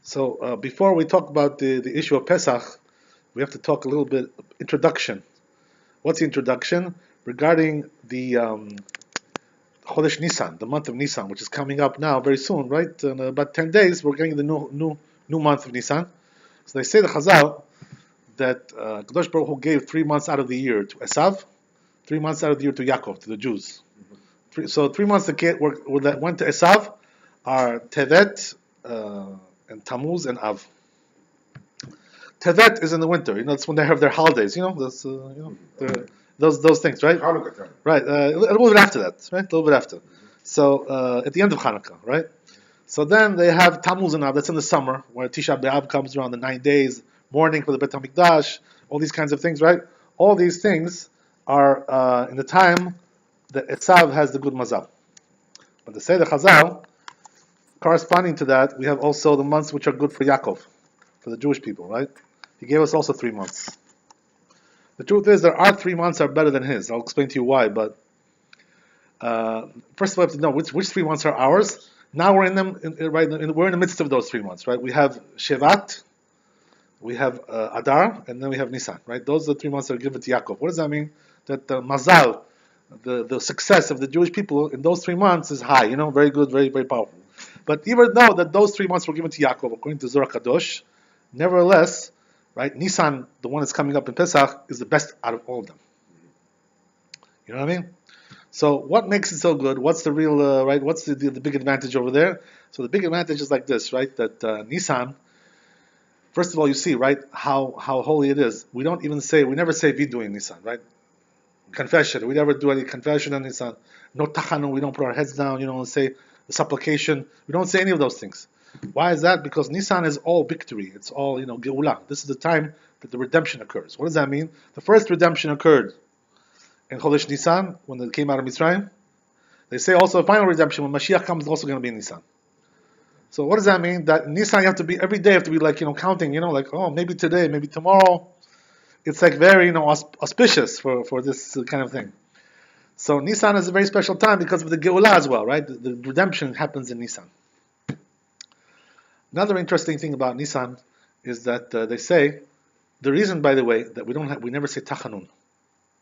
So before we talk about the issue of Pesach, we have to talk a little bit introduction. What's the introduction regarding the Chodesh Nisan, the month of Nisan, which is coming up now very soon, right? In about 10 days, we're getting the new month of Nisan. So they say the Chazal that Kadosh Baruch Hu gave 3 months out of the year to Esav, 3 months out of the year to Yaakov, to the Jews. So 3 months that went to Esav are Tevet and Tammuz and Av. Tevet is in the winter. That's when they have their holidays. Those things, right? Hanukkah time. Right. A little bit after that, right? A little bit after. So at the end of Hanukkah, right? So then they have Tammuz and Av. That's in the summer, where Tisha B'Av comes around the 9 days, mourning for the Bet HaMikdash, all these kinds of things, right? All these things are in the time that Esav has the good mazal. But to say the Chazal, corresponding to that, we have also the months which are good for Yaakov, for the Jewish people, right? He gave us also 3 months. The truth is, there are 3 months are better than his. I'll explain to you why. But first of all, we have to know which 3 months are ours. Now we're in them, we're in the midst of those 3 months, right? We have Shevat, we have Adar, and then we have Nisan, right? Those are the 3 months that are given to Yaakov. What does that mean? That the mazal, the success of the Jewish people in those 3 months is high, very good, very, very powerful. But even though that those 3 months were given to Yaakov, according to Zohar Kadosh, nevertheless, right, Nisan, the one that's coming up in Pesach, is the best out of all of them. You know what I mean? So what makes it so good? What's the real, right, what's the big advantage over there? So the big advantage is like this, right, that Nisan, first of all, you see, right, how holy it is. We never say Vidu in Nisan, right? Confession. We never do any confession in Nisan. No tachanun, we don't put our heads down, say the supplication. We don't say any of those things. Why is that? Because Nisan is all victory. It's all, Geula. This is the time that the redemption occurs. What does that mean? The first redemption occurred in Chodesh Nisan, when they came out of Mitzrayim. They say also the final redemption, when Mashiach comes, is also going to be in Nisan. So what does that mean? That in Nisan, every day you have to be like, counting, oh, maybe today, maybe tomorrow. It's like very, auspicious for this kind of thing. So Nisan is a very special time because of the Geula as well, right? The redemption happens in Nisan. Another interesting thing about Nisan is that they say, the reason, by the way, that we never say tachanun,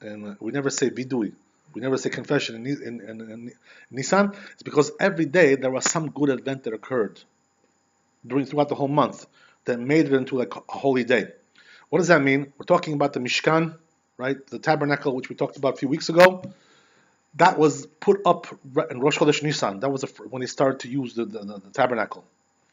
and we never say vidui, we never say confession in Nisan, is because every day there was some good event that occurred throughout the whole month that made it into like a holy day. What does that mean? We're talking about the Mishkan, right? The tabernacle, which we talked about a few weeks ago. That was put up in Rosh Chodesh Nisan. That was when they started to use the tabernacle.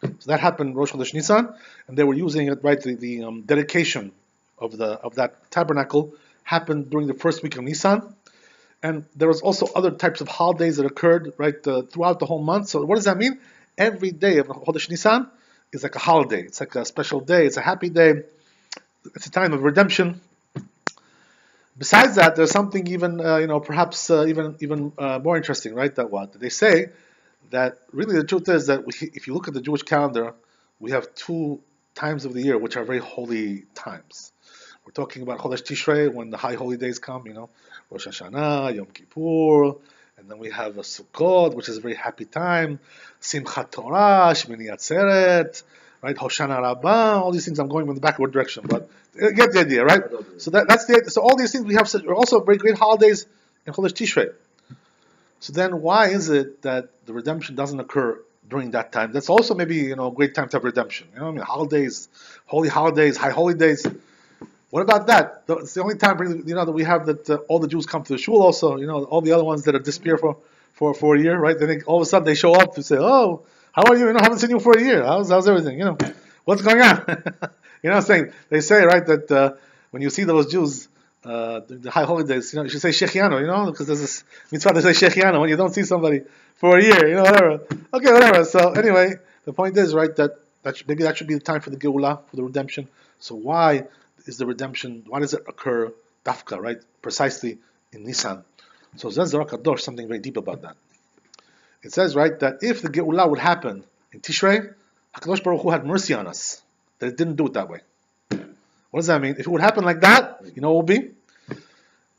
So that happened Rosh Chodesh Nisan, and they were using it, right? The dedication of that tabernacle happened during the first week of Nisan, and there was also other types of holidays that occurred, right, throughout the whole month. So what does that mean? Every day of Chodesh Nisan is like a holiday. It's like a special day. It's a happy day. It's a time of redemption. Besides that, there's something even, perhaps even more interesting, right? That they say that really the truth is that if you look at the Jewish calendar, we have 2 times of the year which are very holy times. We're talking about Chodesh Tishrei, when the high holy days come, Rosh Hashanah, Yom Kippur, and then we have a Sukkot, which is a very happy time, Simchat Torah, Shmini Atzeret, right, Hoshana Rabbah, all these things. I'm going in the backward direction, but you get the idea, right? So that's the. So all these things we have are also very great holidays in Chodesh Tishrei. So then, why is it that the redemption doesn't occur during that time? That's also maybe a great time to have redemption. Holidays, holy holidays, high holy days. What about that? It's the only time really, that we have that all the Jews come to the shul. Also, all the other ones that have disappeared for a year, right? Then all of a sudden they show up to say, "Oh, how are you? I haven't seen you for a year. How's everything? What's going on?" What I'm saying? They say, right, that when you see those Jews, the high holidays, you should say Shechianu, because there's this mitzvah to say Shechianu when you don't see somebody for a year, whatever. Okay, whatever. So anyway, the point is, right, that maybe that should be the time for the Geula, for the redemption. So why is the redemption? Why does it occur dafka, right, precisely in Nisan? So says Zohar Kadosh something very deep about that. It says, right, that if the Geula would happen in Tishrei, HaKadosh Baruch Hu had mercy on us, that it didn't do it that way. What does that mean? If it would happen like that, what it will be?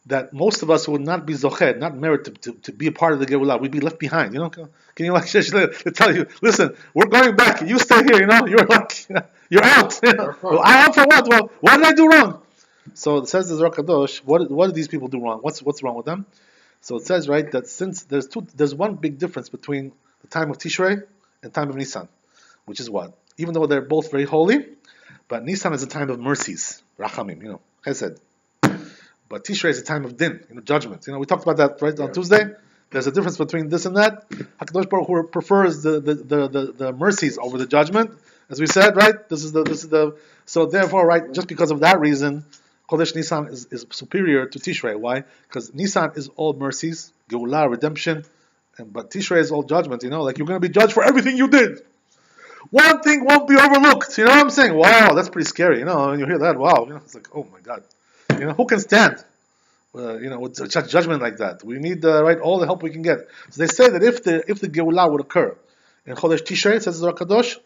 that most of us would not be zochet, not merit to be a part of the Geulah. We'd be left behind. Can you like they tell you, listen, we're going back. You stay here. You're like you're out. Well, I'm out for what? Well, what did I do wrong? So it says the Zohar Kadosh. What did these people do wrong? What's wrong with them? So it says right that since there's one big difference between the time of Tishrei and time of Nisan, which is what? Even though they're both very holy, but Nisan is a time of mercies, rachamim. Chesed. But Tishrei is a time of din, judgment. We talked about that right on Tuesday. There's a difference between this and that. Hakadosh Baruch Hu prefers the mercies over the judgment, as we said, right? This is the so therefore, right? Just because of that reason, Chodesh Nisan is superior to Tishrei. Why? Because Nisan is all mercies, Geulah, redemption, but Tishrei is all judgment. Like you're going to be judged for everything you did. One thing won't be overlooked. You know what I'm saying? Wow, that's pretty scary. When you hear that, wow, it's like, oh my God. Who can stand? With such judgment like that. We need all the help we can get. So they say that if the Geulah would occur in Chodesh Tishrei, says the Zohar Kadosh,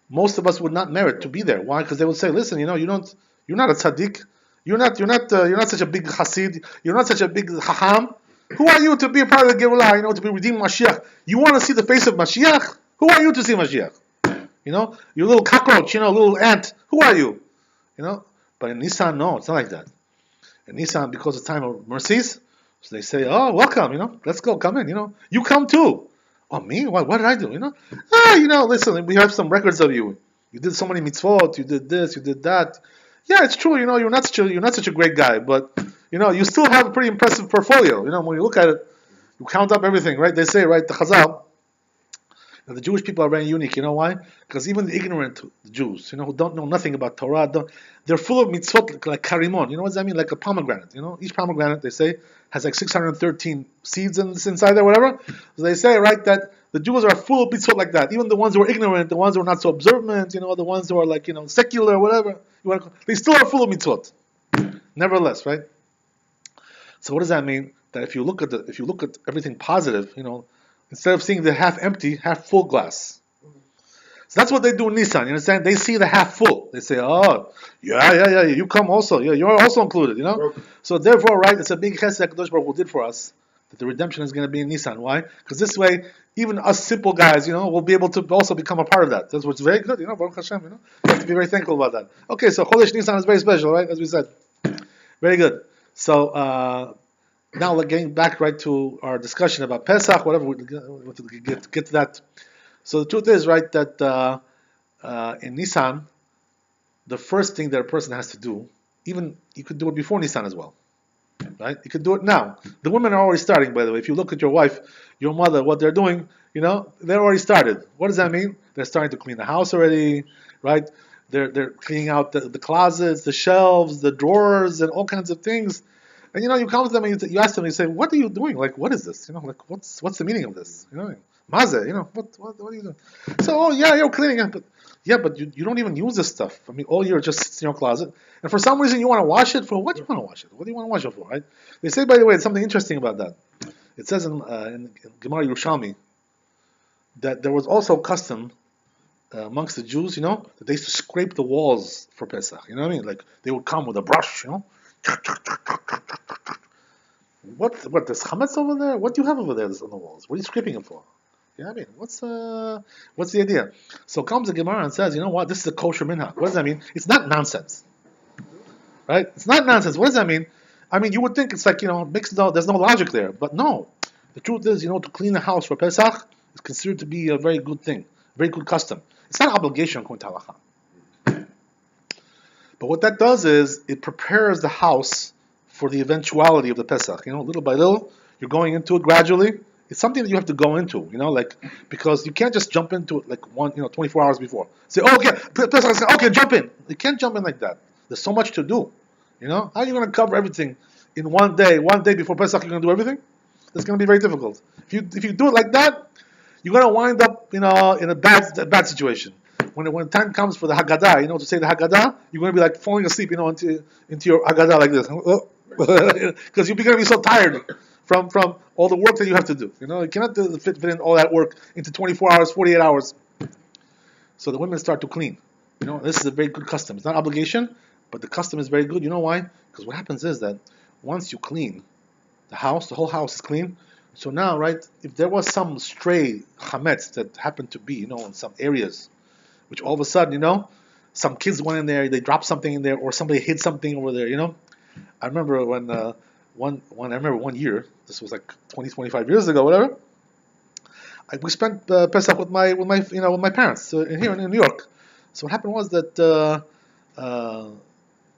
most of us would not merit to be there. Why? Because they would say, listen, you're not a tzaddik. You're not such a big Hasid. You're not such a big Chacham. Who are you to be a part of the Geulah? To be redeemed Mashiach. You want to see the face of Mashiach? Who are you to see Mashiach? You little cockroach. Little ant. Who are you? But in Nisan, no, it's not like that. In Nisan, because it's time of mercies, so they say, oh, welcome, let's go, come in, you come too. Oh, me? What did I do? Listen, we have some records of you. You did so many mitzvot, you did this, you did that. Yeah, it's true, you're not such a great guy, but, you still have a pretty impressive portfolio. When you look at it, you count up everything, right? They say, right, the Chazal, the Jewish people are very unique. You know why? Because even the ignorant Jews, who don't know nothing about Torah, they're full of mitzvot like karimon. You know what does that mean? Like a pomegranate. Each pomegranate, they say, has like 613 seeds inside there, whatever. So they say, right, that the Jews are full of mitzvot like that. Even the ones who are ignorant, the ones who are not so observant, the ones who are like, secular, whatever, they still are full of mitzvot. Nevertheless, right? So what does that mean? That if you look at everything positive, instead of seeing the half empty, half full glass. So that's what they do in Nisan, you understand? They see the half full. They say, oh, yeah, you come also. Yeah, you're also included, So therefore, right, it's a big chesed that Kadosh Baruch Hu did for us, that the redemption is going to be in Nisan. Why? Because this way, even us simple guys, will be able to also become a part of that. That's what's very good, Baruch Hashem, You have to be very thankful about that. Okay, so Chodesh Nisan is very special, right, as we said. Very good. So, now getting back right to our discussion about Pesach, whatever, we get to that. So the truth is, right, that in Nisan, the first thing that a person has to do, even you could do it before Nisan as well, right? You could do it now. The women are already starting, by the way. If you look at your wife, your mother, what they're doing, they're already started. What does that mean? They're starting to clean the house already, right? They're cleaning out the closets, the shelves, the drawers, and all kinds of things. And you come to them and you ask them, you say, "What are you doing? Like, what is this? Like, what's the meaning of this? Maze, what are you doing?" So, oh yeah, you're cleaning it, but you don't even use this stuff. I mean, all year it just sits in your closet, and for some reason you want to wash it. For what do you want to wash it? What do you want to wash it for? Right? They say, by the way, it's something interesting about that. It says in Gemara Yerushalmi that there was also a custom amongst the Jews, that they used to scrape the walls for Pesach. You know what I mean? Like they would come with a brush, What? There's chametz over there? What do you have over there on the walls? What are you scraping it for? I mean, what's the idea? So comes the Gemara and says, you know what? This is a kosher minhag. What does that mean? It's not nonsense, right? It's not nonsense. What does that mean? I mean, you would think it's like there's no logic there, but no. The truth is, to clean the house for Pesach is considered to be a very good thing, very good custom. It's not an obligation according to halacha. But what that does is it prepares the house for the eventuality of the Pesach. Little by little, you're going into it gradually. It's something that you have to go into, because you can't just jump into it like 24 hours before. Say, oh, okay, Pesach, okay, jump in. You can't jump in like that. There's so much to do. How are you going to cover everything in one day? One day before Pesach, you're going to do everything? That's going to be very difficult. If you do it like that, you're going to wind up, in a bad situation. When the time comes for the Haggadah, to say the Haggadah, you're going to be like falling asleep, into your Haggadah like this, because you're going to be so tired from all the work that you have to do. You cannot fit in all that work into 24 hours, 48 hours. So the women start to clean. This is a very good custom. It's not obligation, but the custom is very good. You know why? Because what happens is that once you clean the house, the whole house is clean. So now, right, if there was some stray chametz that happened to be, in some areas, which all of a sudden, some kids went in there, they dropped something in there, or somebody hid something over there. I remember when I remember one year, this was like 20, 25 years ago, whatever. We spent Pesach with my parents here in New York. So what happened was that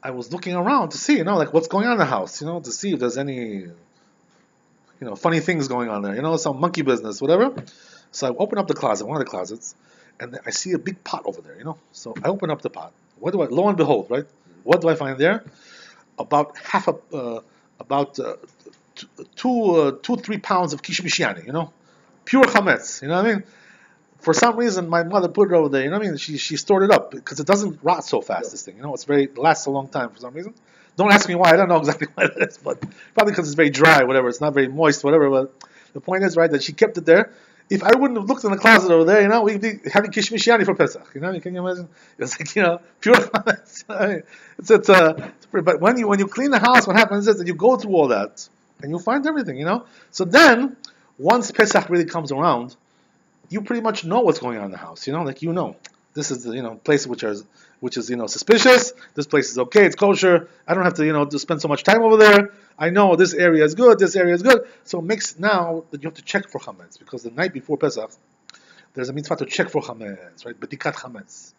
I was looking around to see, like what's going on in the house, to see if there's any, funny things going on there, some monkey business, whatever. So I open up the closet, one of the closets, and I see a big pot over there. So I open up the pot. Lo and behold, right? What do I find there? About about 2-3 pounds of kishmishiani, pure chametz. You know what I mean? For some reason, my mother put it over there. You know what I mean? She stored it up because it doesn't rot so fast. Yeah. This thing, it lasts a long time for some reason. Don't ask me why. I don't know exactly why it is, but probably because it's very dry, whatever. It's not very moist, whatever. But the point is, right, that she kept it there. If I wouldn't have looked in the closet over there, we'd be having kishmishiani for Pesach. Can you imagine? It's like, pure chametz. But when you clean the house, what happens is that you go through all that and you find everything. So then, once Pesach really comes around, you pretty much know what's going on in the house. This is the place which is suspicious. This place is okay. It's kosher. I don't have to spend so much time over there. I know this area is good. This area is good. So it makes now that you have to check for chametz, because the night before Pesach there's a mitzvah to check for chametz, right? Bedikat chametz.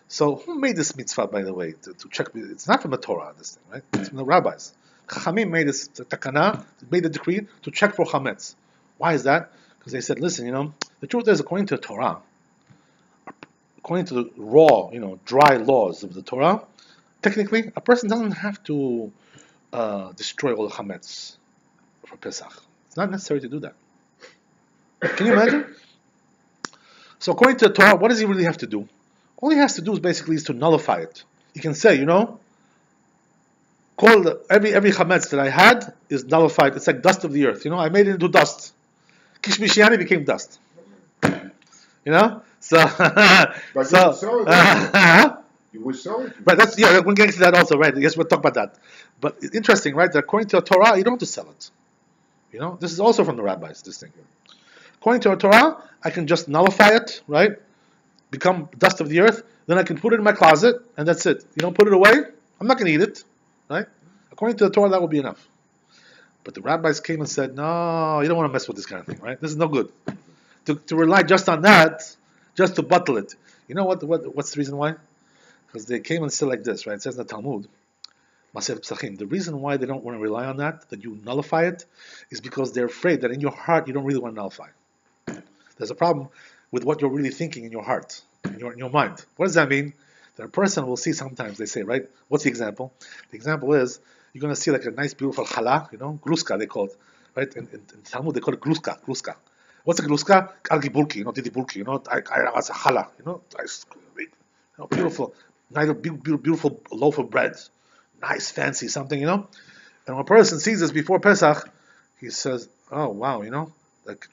So who made this mitzvah, by the way, to check? It's not from the Torah, this thing, right? It's from the rabbis. Chachamim made this takana, made the decree to check for chametz. Why is that? Because they said, listen, the truth is, according to the Torah, according to the raw, dry laws of the Torah, technically, a person doesn't have to destroy all the chametz for Pesach. It's not necessary to do that. Can you imagine? So according to the Torah, what does he really have to do? All he has to do is basically to nullify it. He can say, every chametz that I had is nullified. It's like dust of the earth. I made it into dust. Kishmishiani became dust. So you would sell it. Right, we're getting to that also, right? Yes, we'll talk about that. But it's interesting, right? That according to the Torah, you don't have to sell it. This is also from the rabbis, this thing. According to the Torah, I can just nullify it, right? Become dust of the earth. Then I can put it in my closet, and that's it. Put it away. I'm not going to eat it, right? According to the Torah, that will be enough. But the rabbis came and said, no, you don't want to mess with this kind of thing, right? This is no good. To rely just on that, just to bottle it. What's the reason why? Because they came and said like this, right? It says in the Talmud, Masechet Pesachim, the reason why they don't want to rely on that you nullify it, is because they're afraid that in your heart you don't really want to nullify. There's a problem with what you're really thinking in your heart, in your mind. What does that mean? That a person will see sometimes, they say, right? What's the example? The example is, you're going to see like a nice, beautiful challah, gluska they call it, right? In Talmud they call it gluska. What's a gluska? Argi bulki, titi bulki, it's a challah, nice, beautiful, nice, beautiful loaf of bread, nice, fancy something, And when a person sees this before Pesach, he says, oh wow, like,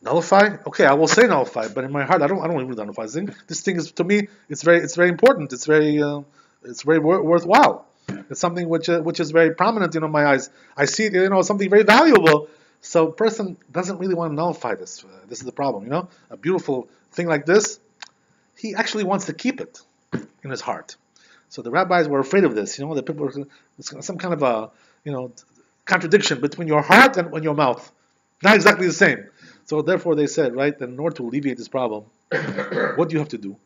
nullify? Okay, I will say nullify, but in my heart, I don't really nullify this thing. This thing is, to me, it's very important. It's very worthwhile. It's something which is very prominent, in my eyes. I see it, something very valuable. So a person doesn't really want to nullify this. This is the problem, A beautiful thing like this, he actually wants to keep it in his heart. So the rabbis were afraid of this. The people were some kind of a contradiction between your heart and your mouth. Not exactly the same. So therefore they said, right, that in order to alleviate this problem, what do you have to do?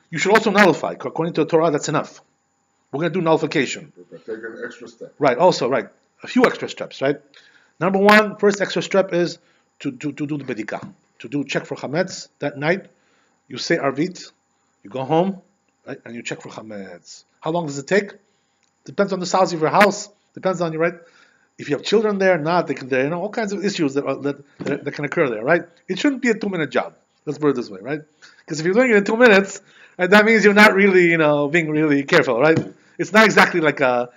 You should also nullify. According to the Torah, that's enough. We're going to do nullification. We're going to take an extra step. Right, also, right. A few extra steps, right? Number one, first extra step is to do the bedika. To check for chametz that night. You say arvit, you go home, right, and you check for chametz. How long does it take? Depends on the size of your house. Depends on you, right? If you have children there, not they can there, all kinds of issues that can occur there, right? It shouldn't be a 2-minute job. Let's put it this way, right? Because if you're doing it in 2 minutes, right, that means you're not really, being really careful, right? It's not exactly like a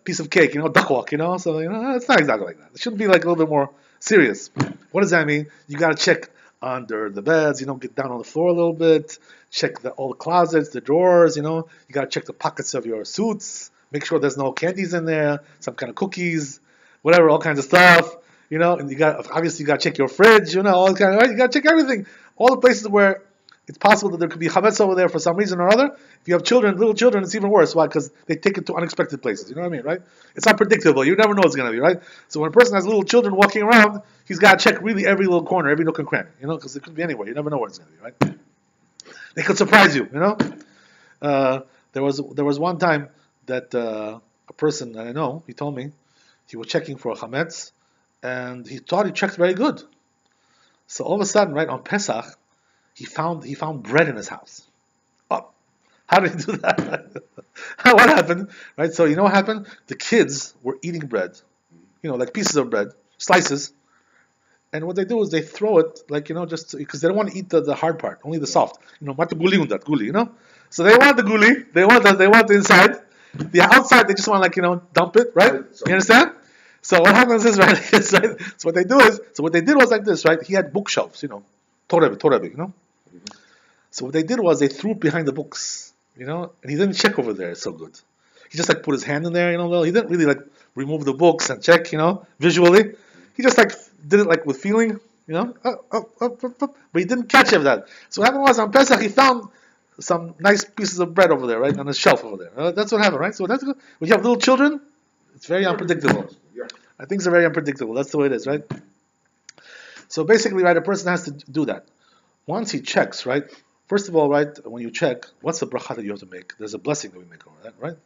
piece of cake, duck walk, So it's not exactly like that. It should be like a little bit more serious. What does that mean? You got to check under the beds, get down on the floor a little bit, check all the closets, the drawers, you got to check the pockets of your suits, Make sure there's no candies in there, some kind of cookies, whatever, all kinds of stuff. And you got obviously you got to check your fridge. All kind of right. You got to check everything. All the places where it's possible that there could be chametz over there for some reason or other. If you have children, little children, it's even worse. Why? Because they take it to unexpected places. You know what I mean, right? It's unpredictable. You never know what's going to be, right? So when a person has little children walking around, he's got to check really every little corner, every nook and cranny. Because it could be anywhere. You never know where it's going to be, right? They could surprise you. There was one time that a person that I know, he told me, he was checking for a chametz, and he thought he checked very good. So all of a sudden, right on Pesach, he found bread in his house. Oh, how did he do that? What happened? Right. So you know what happened? The kids were eating bread, like pieces of bread, slices, and what they do is they throw it just because they don't want to eat the hard part, only the soft. Mat guli und that guli. So they want the guli, they want the inside. The outside they just want dump it, right? You understand? So what happens is right. So what they did was like this, right? He had bookshelves, Torah, So what they did was they threw it behind the books, and he didn't check over there so good. He just put his hand in there, he didn't really remove the books and check, visually. He just did it with feeling, but he didn't catch it that. So what happened was on Pesach he found some nice pieces of bread over there, right, on the shelf over there. That's what happened, right? So that's good. When you have little children, it's very unpredictable. Things are very unpredictable. That's the way it is, right? So basically, right, a person has to do that. Once he checks, right, first of all, right, when you check, what's the bracha that you have to make? There's a blessing that we make over that, right?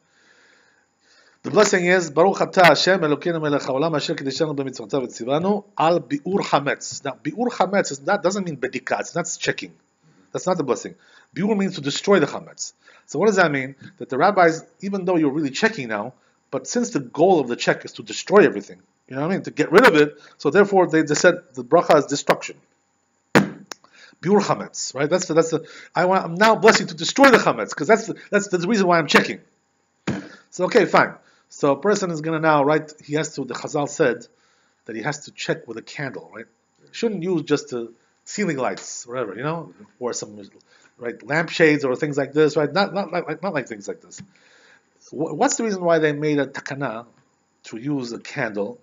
The blessing is, Baruch Atah Hashem Elokeinu melech haolam asher kiddushanu b'mitzvotav v'tzivanu al bi'ur chametz. Now, bi'ur chametz doesn't mean bedika. It's not checking. That's not the blessing. Bi'ur means to destroy the chametz. So what does that mean? That the rabbis, even though you're really checking now, but since the goal of the check is to destroy everything, to get rid of it, so therefore they said the bracha is destruction. Biur chametz, right? I'm now blessing to destroy the chametz because that's the reason why I'm checking. So okay, fine. So a person is gonna now, right? The Chazal said that he has to check with a candle, right? Shouldn't use just the ceiling lights, whatever, or some lampshades or things like this, right? Not like things like this. What's the reason why they made a takana to use a candle?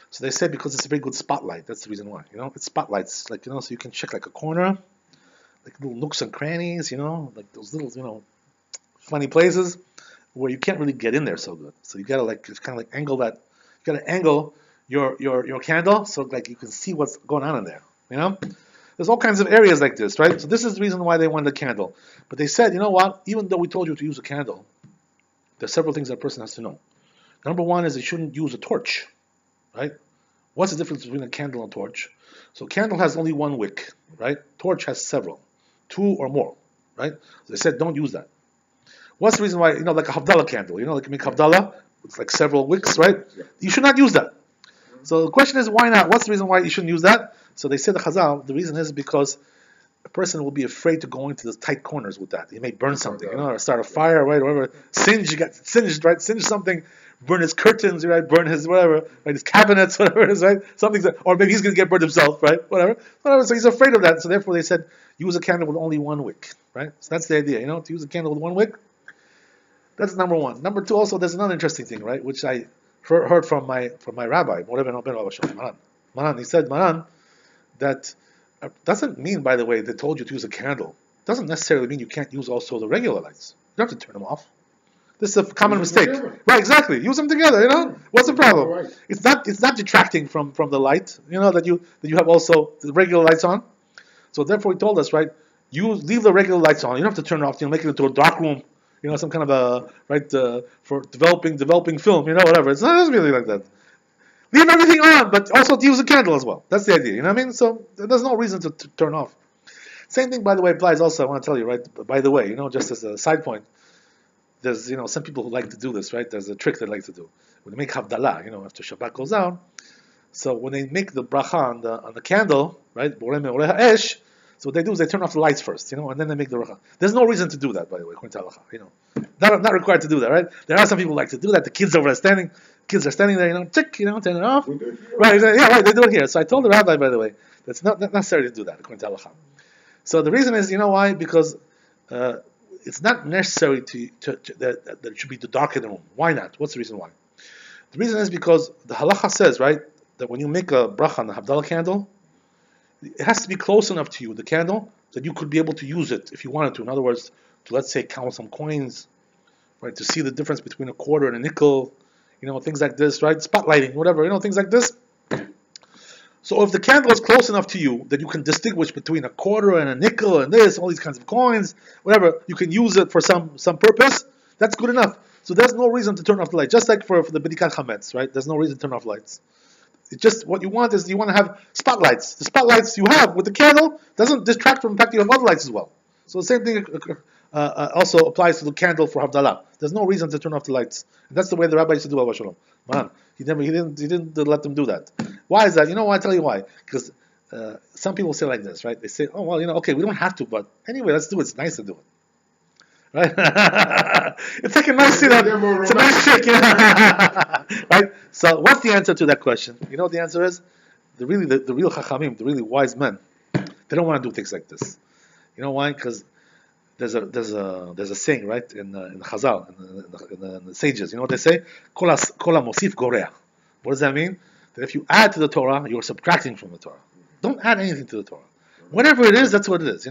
So they said because it's a very good spotlight. That's the reason why. It spotlights, so you can check a corner, little nooks and crannies, like those little, funny places where you can't really get in there so good. So you gotta angle that. You gotta angle your candle so you can see what's going on in there. There's all kinds of areas like this, right? So this is the reason why they wanted a candle. But they said, you know what? Even though we told you to use a candle, there's several things that a person has to know. Number one is you shouldn't use a torch, right? What's the difference between a candle and a torch? So candle has only one wick, right? Torch has several, 2 or more, right? So they said don't use that. What's the reason why, like a Havdalah candle, like you make Havdalah, it's several wicks, right? You should not use that. So the question is why not? What's the reason why you shouldn't use that? So they said the Chazal, the reason is because a person will be afraid to go into the tight corners with that. He may burn something, or start a fire, right? Or whatever. Singed, right? Singe something, burn his curtains, right? Burn his whatever, right? His cabinets, whatever it is, right? Or maybe he's going to get burned himself, right? Whatever. So he's afraid of that. So therefore they said, use a candle with only one wick, right? So that's the idea, to use a candle with one wick. That's number one. Number two, also, there's another interesting thing, right? Which I heard from my Rabbi, Maran. He said, Maran, that doesn't mean, by the way, they told you to use a candle. Doesn't necessarily mean you can't use also the regular lights. You don't have to turn them off. This is a common mistake. Right, exactly. Use them together, What's the problem? Right. It's not detracting from the light, that you have also the regular lights on. So therefore he told us, right, you leave the regular lights on. You don't have to turn it off, make it into a dark room, some kind of for developing film, whatever. It's not really like that. Leave everything on, but also to use a candle as well. That's the idea, you know what I mean? So there's no reason to turn off. Same thing, by the way, applies also, I want to tell you, right, by the way, just as a side point, there's, some people who like to do this, right? There's a trick they like to do. When they make Havdalah, after Shabbat goes down, so when they make the bracha on the candle, right, so what they do is they turn off the lights first, and then they make the bracha. There's no reason to do that, by the way, according to halacha, not required to do that, right? There are some people who like to do that. The kids are standing there, tick, turn it off. Right, right, they do it here. So I told the rabbi, by the way, that's not necessary to do that, according to halacha. So the reason is, why? Because it's not necessary that it should be the dark in the room. Why not? What's the reason why? The reason is because the halacha says, right, that when you make a bracha on the Havdalah candle, it has to be close enough to you, the candle, that you could be able to use it if you wanted to. In other words, to, let's say, count some coins, right, to see the difference between a quarter and a nickel, things like this, right, spotlighting, whatever, things like this. So if the candle is close enough to you that you can distinguish between a quarter and a nickel and this, all these kinds of coins, whatever, you can use it for some purpose, that's good enough. So there's no reason to turn off the light. Just like for the Bedikat Chametz, right? There's no reason to turn off lights. It's just what you want is you want to have spotlights. The spotlights you have with the candle doesn't distract from the fact that you have other lights as well. So the same thing also applies to the candle for Havdalah. There's no reason to turn off the lights. And that's the way the Rabbi used to do Al Shalom. Man, he didn't let them do that. Why is that? You know why? I'll tell you why. Because some people say like this, right? They say, oh, well, okay, we don't have to, but anyway, let's do it. It's nice to do it. Right? It's like a nice, it's a nice trick, right? So what's the answer to that question? You know what the answer is? The real chachamim, the really wise men, they don't want to do things like this. You know why? Because there's a saying, right, in Chazal, in the sages. You know what they say? Kol mosif gorea. What does that mean? That if you add to the Torah, you're subtracting from the Torah. Don't add anything to the Torah. Whatever it is, that's what it is.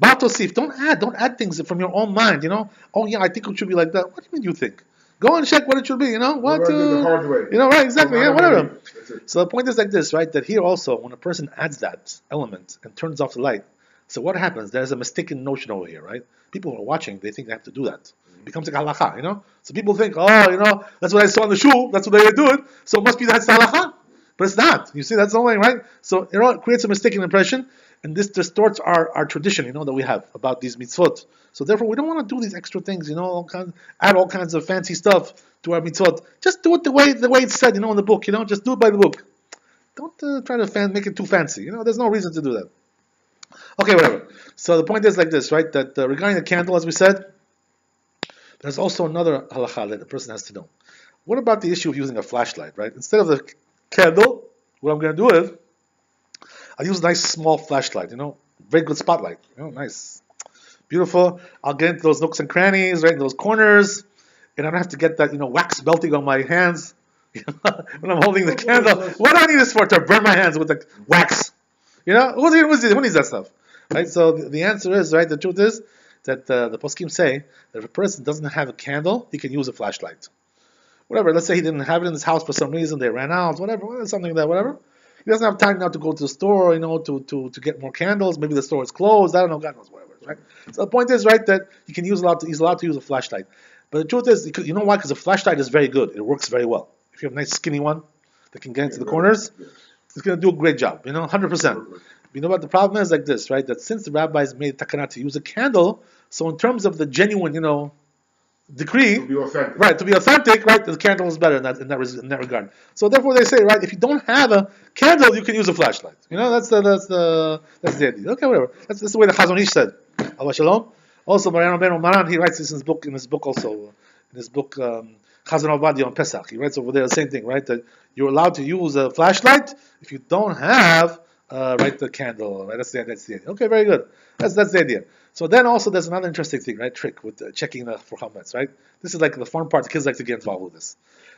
Batosif, don't add things from your own mind, Oh yeah, I think it should be like that. What do you mean you think? Go and check what it should be, What the hard way. Right, exactly, yeah, whatever. So the point is like this, right? That here also, when a person adds that element and turns off the light, so what happens? There's a mistaken notion over here, right? People who are watching, they think they have to do that. It becomes like halakha, So people think, that's what I saw in the shul, that's what they do it, so it must be that's halakha. But it's not. You see, that's the only, right? So it creates a mistaken impression. And this distorts our tradition, that we have about these mitzvot. So therefore, we don't want to do these extra things, add all kinds of fancy stuff to our mitzvot. Just do it the way it's said, in the book, just do it by the book. Don't try to make it too fancy, There's no reason to do that. Okay, whatever. So the point is like this, right? That regarding the candle, as we said, there's also another halakha that a person has to know. What about the issue of using a flashlight, right? Instead of the candle, what I'm going to do is, I use a nice small flashlight, very good spotlight, nice, beautiful. I'll get into those nooks and crannies, right in those corners, and I don't have to get that, wax melting on my hands when I'm holding the candle. What do I need this for? To burn my hands with the wax? Who needs that stuff? Right? So the answer is, right, the truth is that the poskim say that if a person doesn't have a candle, he can use a flashlight. Whatever, let's say he didn't have it in his house for some reason, they ran out, whatever, something like that, whatever. He doesn't have time now to go to the store, to get more candles. Maybe the store is closed. I don't know. God knows, whatever. Right? So the point is, right, that he can he's allowed to use a flashlight. But the truth is, you know why? Because a flashlight is very good. It works very well. If you have a nice skinny one that can get into the corners, it's going to do a great job. 100%. You know what the problem is? Like this, right? That since the rabbis made takana to use a candle, so in terms of the genuine, decree, To be authentic. right, to be authentic, right, the candle is better in that regard. So therefore they say, right, if you don't have a candle, you can use a flashlight. That's the idea. Okay, whatever. That's the way the Chazon Ish said. Allah Shalom. Also, Mariano Ben Maran, he writes this in his book also, in his book Chazon Avadi on Pesach. He writes over there the same thing, right, that you're allowed to use a flashlight if you don't have the candle. Right, that's the idea. Okay, very good. That's the idea. So then also there's another interesting thing, right? Trick with checking for chametz, right? This is like the fun part. The kids like to get involved with this.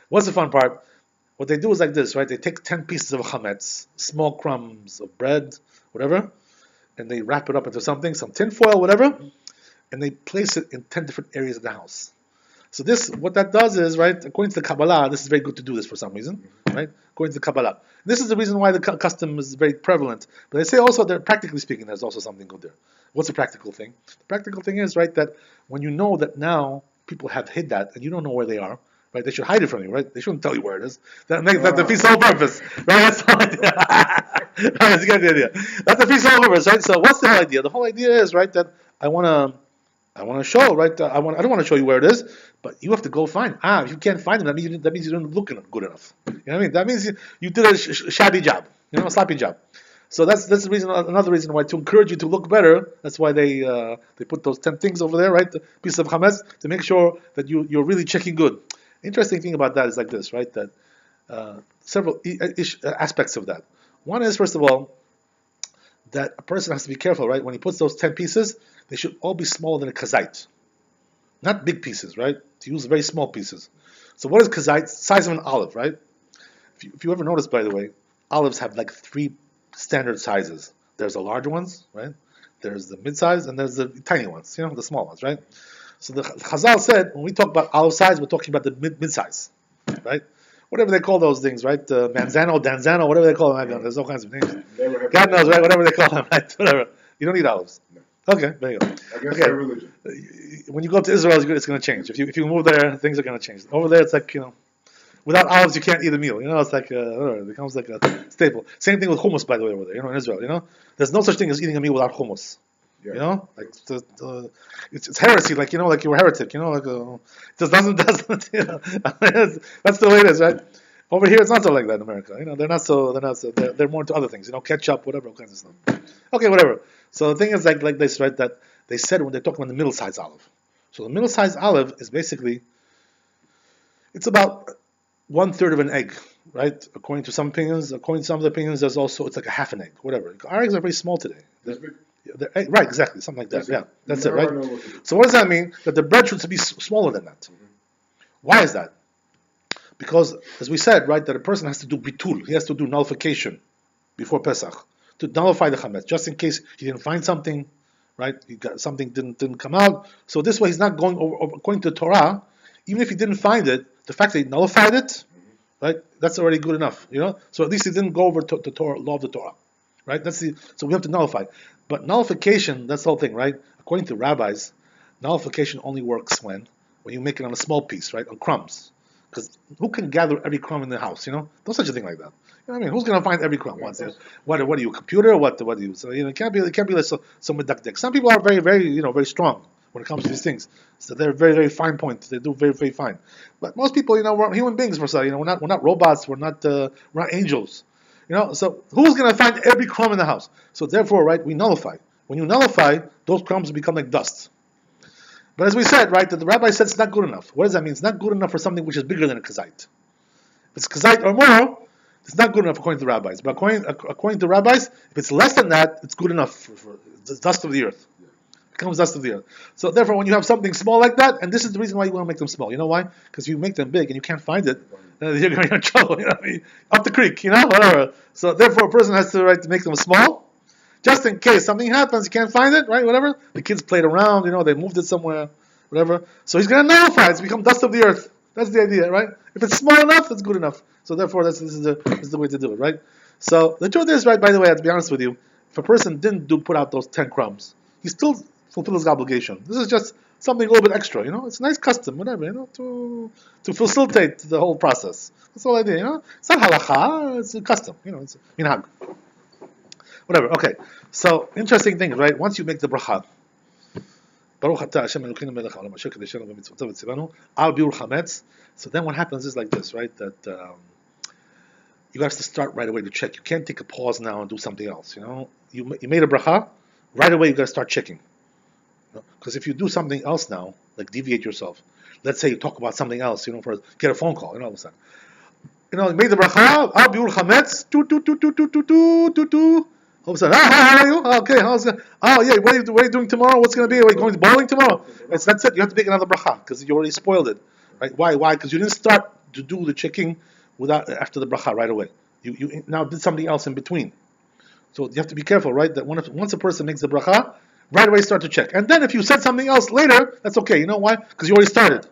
What's the fun part? What they do is like this, right? They take 10 pieces of chametz, small crumbs of bread, whatever, and they wrap it up into something, some tin foil, whatever, and they place it in 10 different areas of the house. So what that does is, right, according to the Kabbalah, this is very good to do this for some reason, right? According to the Kabbalah. This is the reason why the custom is very prevalent. But they say also that, practically speaking, there's also something good there. What's the practical thing? The practical thing is, right, that when you know that now people have hid that and you don't know where they are, right, they should hide it from you, right? They shouldn't tell you where it is. That defeats the whole purpose, right? That's the idea. Right, you get the idea. That defeats the whole purpose, right? So what's the whole idea? The whole idea is, right, that I want to show, right? I don't want to show you where it is, but you have to go find. If you can't find them, that means you didn't look good enough. You know what I mean? That means you did a shabby job, a sloppy job. So that's the reason. Another reason why, to encourage you to look better. That's why they put those 10 things over there, right? The piece of chametz, to make sure that you're really checking good. Interesting thing about that is like this, right? That several aspects of that. One is, first of all, that a person has to be careful, right? When he puts those 10 pieces, they should all be smaller than a kazait. Not big pieces, right? To use very small pieces. So what is kazait? Size of an olive, right? If you ever notice, by the way, olives have like three standard sizes. There's the larger ones, right? There's the mid-size, and there's the tiny ones, the small ones, right? So the Chazal said, when we talk about olive size, we're talking about the mid-size, right? Whatever they call those things, right? Manzano, Danzano, whatever they call them. There's all kinds of names. God knows, right? Whatever they call them, right? Whatever. You don't eat olives. No. Okay, there you go. Against their religion. When you go to Israel, it's going to change. If you move there, things are going to change. Over there, it's like, without olives, you can't eat a meal. It's like, it becomes like a staple. Same thing with hummus, by the way, over there, in Israel, There's no such thing as eating a meal without hummus. Yeah. Like it's heresy, like like you're a heretic, like it just doesn't, that's the way it is, right? Over here, it's not so like that in America. They're not so, they're more into other things, ketchup, whatever, all kinds of stuff. Okay, whatever. So the thing is like this, right? That they said when they're talking about the middle-sized olive. So the middle-sized olive is basically, it's about 1/3 of an egg, right? According to some opinions, according to some of the opinions, there's also, it's like a half an egg, whatever. Our eggs are very small today. Right, exactly, something like that. Yeah, that's it, right? So what does that mean? That the bread should be smaller than that. Why is that? Because, as we said, right, that a person has to do bitul, he has to do nullification before Pesach to nullify the chametz, just in case he didn't find something, right? He got something didn't come out. So this way, he's not going over according to the Torah. Even if he didn't find it, the fact that he nullified it, right, that's already good enough, So at least he didn't go over to the Torah, law of the Torah, right? So we have to nullify. But nullification, that's the whole thing, right? According to rabbis, nullification only works when you make it on a small piece, right, on crumbs. Because who can gather every crumb in the house? No such a thing like that. Who's going to find every crumb? What are you, a computer? What are you? So it can't be like so medactic. Some people are very, very, very strong when it comes to these things. So they're very, very fine point. They do very, very fine. But most people, we're human beings, we're not robots. We're not angels. So who's going to find every crumb in the house? So therefore, right, we nullify. When you nullify, those crumbs become like dust. But as we said, right, that the rabbi said it's not good enough. What does that mean? It's not good enough for something which is bigger than a kazait. If it's kazait or more, it's not good enough according to the rabbis. But according to rabbis, if it's less than that, it's good enough for the dust of the earth. It becomes dust of the earth. So therefore, when you have something small like that, and this is the reason why you want to make them small. You know why? Because you make them big and you can't find it, you're going to be in trouble. Up the creek, whatever. So therefore, a person has to to make them small. Just in case something happens, you can't find it, right? Whatever. The kids played around, they moved it somewhere, whatever. So he's going to nullify it. It's become dust of the earth. That's the idea, right? If it's small enough, it's good enough. So therefore, this is the way to do it, right? So the truth is, right, by the way, to be honest with you, if a person didn't put out those 10 crumbs, he still fulfills his obligation. This is just something a little bit extra, It's a nice custom, whatever, to facilitate the whole process. That's the whole idea, It's not halacha, it's a custom, it's minhag. Whatever, okay. So, interesting thing, right? Once you make the bracha, Baruch atah Hashem Elokeinu melech haolam asher kadeshanu b'mitzvotav v'tzivanu al biur chametz. So then what happens is like this, right? That you have to start right away to check. You can't take a pause now and do something else, You made a bracha, right away you got to start checking. Because if you do something else now, like deviate yourself, let's say you talk about something else, get a phone call, all of a sudden. You made the bracha, al biur chametz, all of a sudden, how are you? Okay, how's it? Oh, yeah, what are you doing tomorrow? What's going to be? Are you going to bowling tomorrow? That's it. You have to make another bracha because you already spoiled it. Right? Why? Because you didn't start to do the checking after the bracha right away. You now did something else in between. So you have to be careful, right? That once a person makes the bracha, right away start to check. And then if you said something else later, that's okay. You know why? Because you already started.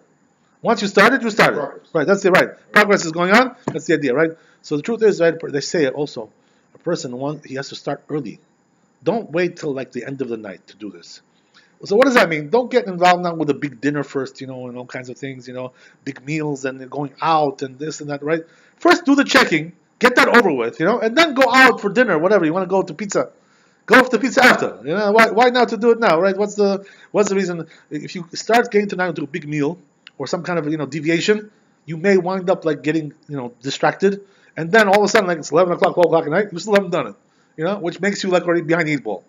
Once you started, you started. Progress. Right, that's it, right. Progress is going on. That's the idea, right? So the truth is, right, they say it also, a person, he has to start early. Don't wait till like the end of the night to do this. So what does that mean? Don't get involved now with a big dinner first, and all kinds of things, big meals and going out and this and that, right? First do the checking, get that over with, and then go out for dinner, whatever. You want to go to pizza. Go for the pizza after. Why not to do it now, right? What's the reason? If you start getting to now into a big meal or some kind of deviation, you may wind up like getting distracted, and then all of a sudden like it's 11 o'clock, 12 o'clock at night, you still haven't done it. Which makes you like already behind the 8 ball.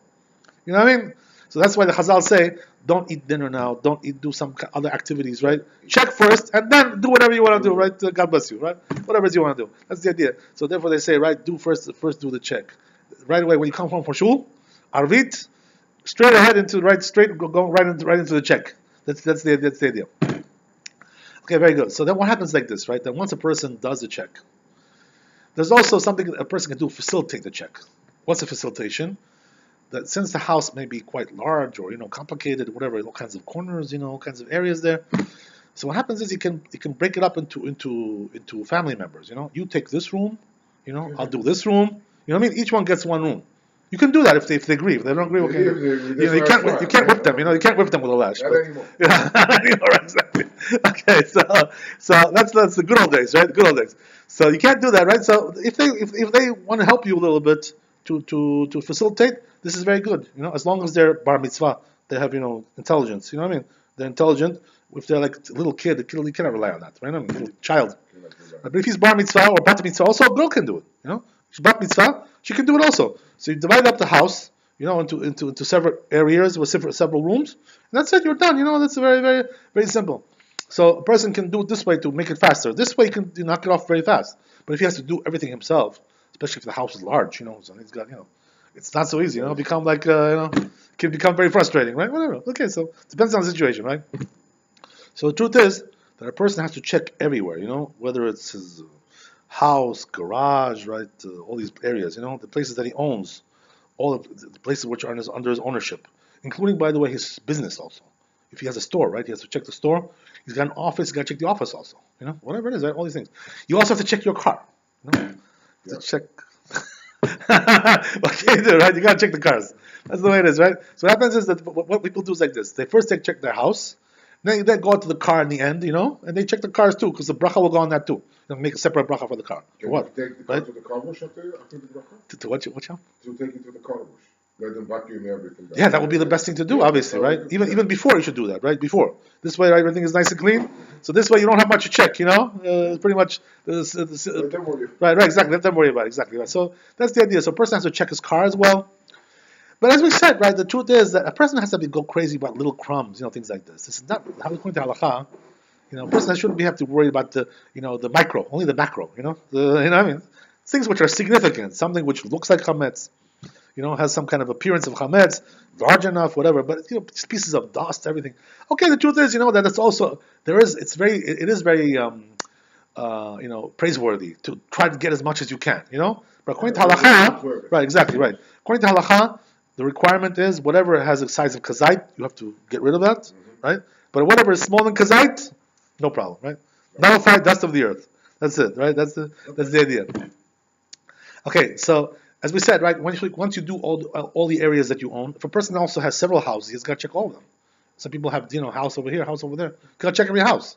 You know what I mean? So that's why the Chazal say, don't eat dinner now, do some other activities, right? Check first, and then do whatever you want to do, right? God bless you, right? Whatever you want to do. That's the idea. So therefore they say, right, first do the check. Right away, when you come home from shul, Arvit, straight ahead into going right into the check. That's the idea. Okay, very good. So then what happens like this, right? Then once a person does the check, there's also something a person can do to facilitate the check. What's a facilitation? That since the house may be quite large or complicated, whatever, all kinds of corners, all kinds of areas there. So what happens is you can break it up into family members. You take this room, I'll do this room. You know what I mean? Each one gets one room. You can do that if they agree. If they don't agree, okay. You can't whip them. You can't whip them with a lash. Not But, anymore. yeah, not anymore, exactly. Okay, so that's the good old days, right? The good old days. So you can't do that, right? So if they want to help you a little bit to facilitate, this is very good. As long as they're bar mitzvah, they have intelligence. You know what I mean? They're intelligent. If they're like a little kid, you cannot rely on that, right? I mean, little child. But if he's bar mitzvah or bat mitzvah, also a girl can do it. She's bat mitzvah, she can do it also. So you divide up the house, into several areas with several rooms, and that's it. You're done. That's very, very, very simple. So a person can do it this way to make it faster. This way, you can knock it off very fast. But if he has to do everything himself, especially if the house is large, so he's got, it's not so easy. Become like, can become very frustrating, right? Whatever. Okay, so it depends on the situation, right? So the truth is that a person has to check everywhere, whether it's his house, garage, right, all these areas, the places that he owns, all of the places which are under his ownership, including, by the way, his business also. If he has a store, right, he has to check the store. He's got an office, he's got to check the office also, whatever it is, right, all these things. You also have to check your car, to check. Okay, right, you got to check the cars. That's the way it is, right? So what happens is that what people do is like this. They first check their house, then they go out to the car in the end, and they check the cars too, because the bracha will go on that too. They'll make a separate bracha for the car. Can For what? you take the car Right? to the car wash after the bracha? To what? What? To take it to the car wash. Let them vacuum everything. Yeah, that would be the best thing to do, obviously, right? Even before you should do that, right? Before. This way, right, everything is nice and clean. So this way you don't have much to check, pretty much. Let them worry. Right, exactly. Let them worry about it, exactly. Right. So that's the idea. So a person has to check his car as well. But as we said, right, the truth is that a person has to go crazy about little crumbs, things like this. This is not how we according to halakha. A person shouldn't have to worry about the micro, only the macro. Things which are significant, something which looks like chametz, has some kind of appearance of chametz, large enough, whatever. But just pieces of dust, everything. Okay, the truth is, that it's also it is very praiseworthy to try to get as much as you can. But according to halakha, right, exactly, right. According to halakha, the requirement is whatever has a size of kazait, you have to get rid of that, right? But whatever is smaller than kazait, no problem, right? Nullified dust of the earth. That's it, right? That's the idea. Okay, so as we said, right, once you do all the areas that you own, if a person also has several houses, he's got to check all of them. Some people have house over here, house over there. He's got to check every house.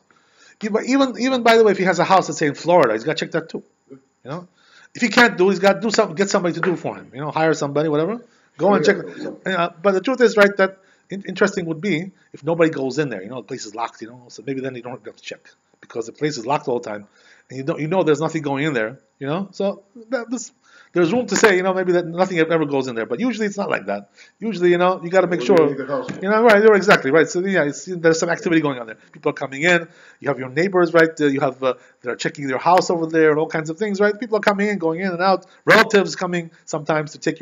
Even by the way, if he has a house, let's say in Florida, he's got to check that too. If he can't do it, he's got to do something, get somebody to do it for him. Hire somebody, whatever. Go and check. But the truth is, right, that interesting would be if nobody goes in there. The place is locked. So maybe then you don't have to check because the place is locked all the time, and there's nothing going in there. So there's room to say maybe that nothing ever goes in there, but usually it's not like that. Usually you got to make sure. Right, you're exactly right. So yeah, there's some activity going on there. People are coming in. You have your neighbors, right? You have they're checking their house over there and all kinds of things, right? People are coming in, going in and out. Relatives coming sometimes to take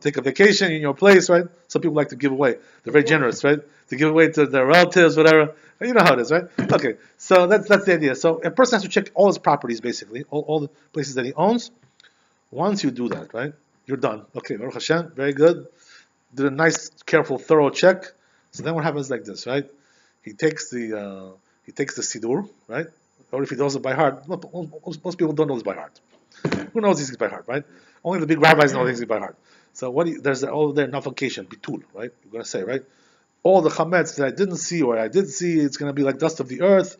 take a vacation in your place, right? Some people like to give away. They're very generous, right? To give away to their relatives, whatever. You know how it is, right? Okay, so that's the idea. So a person has to check all his properties, basically, all the places that he owns. Once you do that, right, you're done. Okay, Baruch Hashem, very good. Did a nice, careful, thorough check. So then what happens like this, right? He takes the Siddur, right? Or if he knows it by heart, most people don't know this by heart. Who knows these things by heart, right? Only the big rabbis know these things by heart. So there's all their nullification, bitul, right? You're going to say, right? All the chametz that I didn't see or I did see, it's going to be like dust of the earth,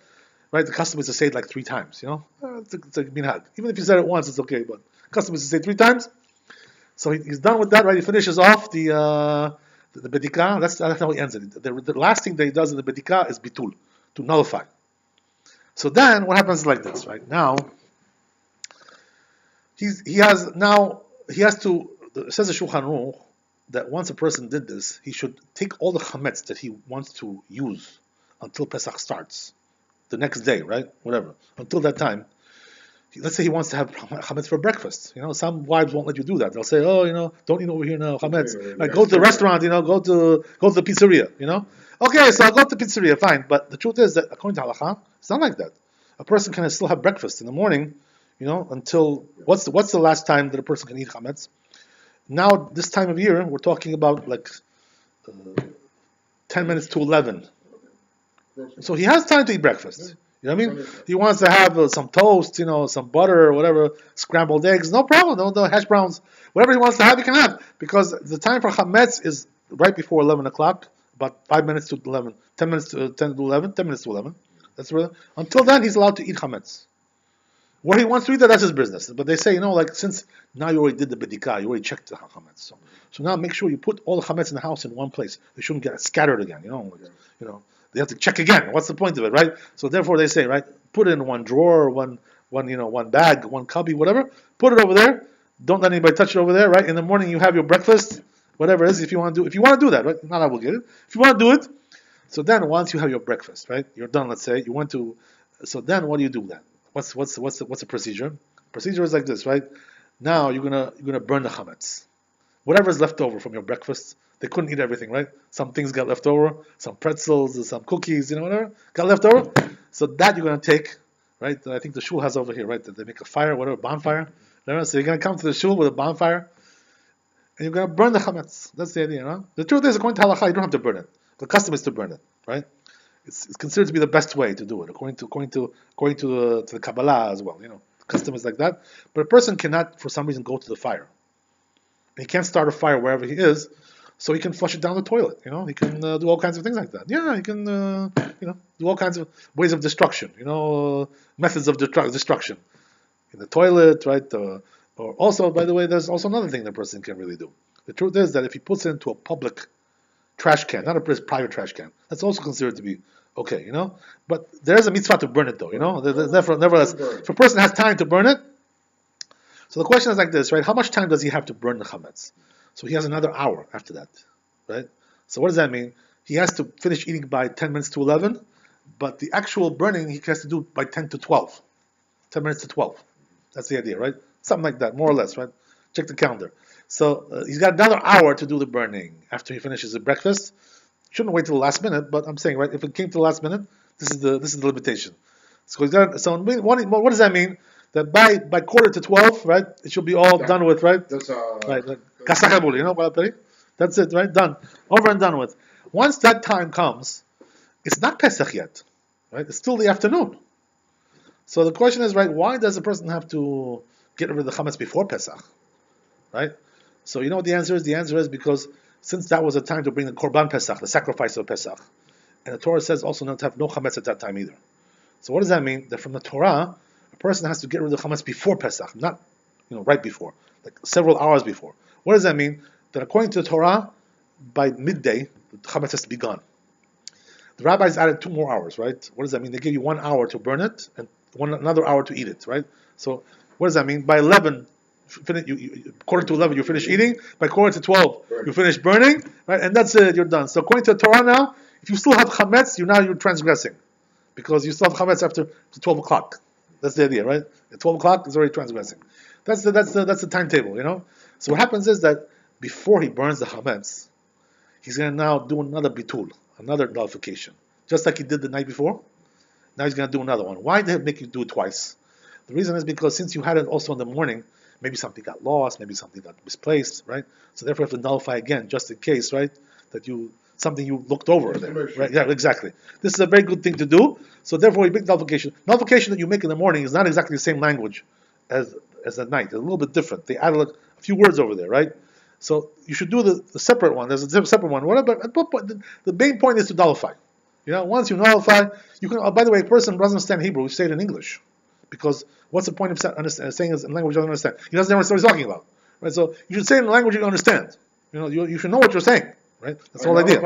right? The custom is to say it like 3 times, It's a minhag. Even if you said it once, it's okay, but custom is to say 3 times. So he's done with that, right? He finishes off the bedika. That's how he ends it. The last thing that he does in the bedika is bitul, to nullify. So then what happens is like this, right? Now he has to. It says the Shulchan Aruch that once a person did this, he should take all the chametz that he wants to use until Pesach starts, the next day, right? Whatever. Until that time, let's say he wants to have chametz for breakfast. Some wives won't let you do that. They'll say, oh, don't eat over here now, chametz. Like, go to the restaurant, go to the pizzeria. Okay, so I'll go to the pizzeria, fine. But the truth is that according to halacha, it's not like that. A person can still have breakfast in the morning, until what's the last time that a person can eat chametz? Now this time of year, we're talking about like 10 minutes to 11. So he has time to eat breakfast. You know what I mean? He wants to have some toast, some butter or whatever, scrambled eggs, no problem. No hash browns, whatever he wants to have, he can have. Because the time for chametz is right before 11 o'clock, about 5 minutes to 11, 10 minutes to 10 to 11, 10 minutes to 11. Until then, he's allowed to eat chametz. Where he wants to eat that's his business. But they say, since now you already did the bedikah, you already checked the chametz. So now make sure you put all the chametz in the house in one place. They shouldn't get scattered again. They have to check again. What's the point of it, right? So therefore they say, right, put it in one drawer, one bag, one cubby, whatever. Put it over there. Don't let anybody touch it over there, right? In the morning you have your breakfast, whatever it is. If you want to do that, right? Not obligated. If you want to do it, so then once you have your breakfast, right? You're done. Let's say you want to. So then what do you do then? What's the procedure? Procedure is like this, right? Now you're gonna burn the chametz. Whatever's left over from your breakfast. They couldn't eat everything, right? Some things got left over, some pretzels, some cookies, whatever got left over. So that you're gonna take, right? I think the shul has over here, right? That they make a fire, whatever, bonfire. So you're gonna come to the shul with a bonfire, and you're gonna burn the chametz. That's the idea, right? The truth is, according to halacha, you don't have to burn it. The custom is to burn it, right? It's considered to be the best way to do it, according to the Kabbalah as well. The custom is like that. But a person cannot, for some reason, go to the fire. And he can't start a fire wherever he is, so he can flush it down the toilet. He can do all kinds of things like that. Yeah, he can do all kinds of ways of destruction. Methods of destruction in the toilet, right? Or also, by the way, there's also another thing that a person can really do. The truth is that if he puts it into a public trash can, not a private trash can, that's also considered to be okay, But there's a mitzvah to burn it, though, Nevertheless, if a person has time to burn it, so the question is like this, right? How much time does he have to burn the chametz? So he has another hour after that, right? So what does that mean? He has to finish eating by 10 minutes to 11, but the actual burning he has to do by 10 to 12. 10 minutes to 12. That's the idea, right? Something like that, more or less, right? Check the calendar. So he's got another hour to do the burning after he finishes the breakfast. Shouldn't wait till the last minute, but I'm saying, right, if it came to the last minute, this is the limitation. So what does that mean? That by quarter to 12, right, it should be all done with, right? That's right. That's it, right? Done. Over and done with. Once that time comes, it's not Pesach yet, right? It's still the afternoon. So the question is, right, why does a person have to get rid of the chametz before Pesach, right? So you know what the answer is? The answer is because since that was a time to bring the Korban Pesach, the sacrifice of Pesach, and the Torah says also not to have no chametz at that time either. So what does that mean? That from the Torah, a person has to get rid of the chametz before Pesach, not right before, like several hours before. What does that mean? That according to the Torah, by midday, the chametz has to be gone. The rabbis added 2 more hours, right? What does that mean? They give you 1 hour to burn it and another hour to eat it, right? So what does that mean? By 11, quarter to 11, you finish eating. By quarter to 12, you finish burning, right? And that's it, you're done. So according to the Torah now, if you still have chametz, you're transgressing, because you still have chametz after 12 o'clock. That's the idea, right? At 12 o'clock, it's already transgressing. That's the timetable, So what happens is that before he burns the chametz, he's going to now do another bitul, another nullification, just like he did the night before. Now he's going to do another one. Why did they make you do it twice? The reason is because since you had it also in the morning, maybe something got lost, maybe something got misplaced, right? So therefore you have to nullify again, just in case, right? That something you looked over there, right? Yeah, exactly. This is a very good thing to do. So therefore, you make nullification. Nullification that you make in the morning is not exactly the same language as at night. It's a little bit different. They added a few words over there, right? So you should do the separate one. There's a separate one. Whatever. The main point is to nullify. Once you nullify, you can. By the way, a person doesn't understand Hebrew, you say it in English, because what's the point of saying it in language you don't understand? He doesn't understand what he's talking about, right? So you should say it in a language you understand. You should know what you're saying, right? That's the whole idea.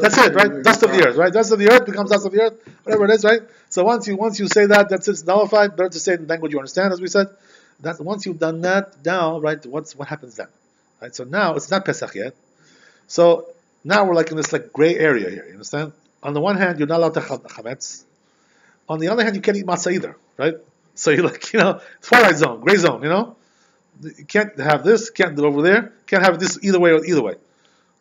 That's it, right? Dust of the earth, right? Dust of the earth becomes dust of the earth, whatever it is, right? So once you say that, that's it's nullified. Better to say it in language you understand, as we said. That once you've done that, now, right? What happens then, right? So now it's not Pesach yet. So now we're like in this gray area here. You understand? On the one hand, you're not allowed to have chametz. On the other hand, you can't eat matzah either, right? So you're like, twilight zone, gray zone, You can't have this, can't do over there, can't have this either way or either way.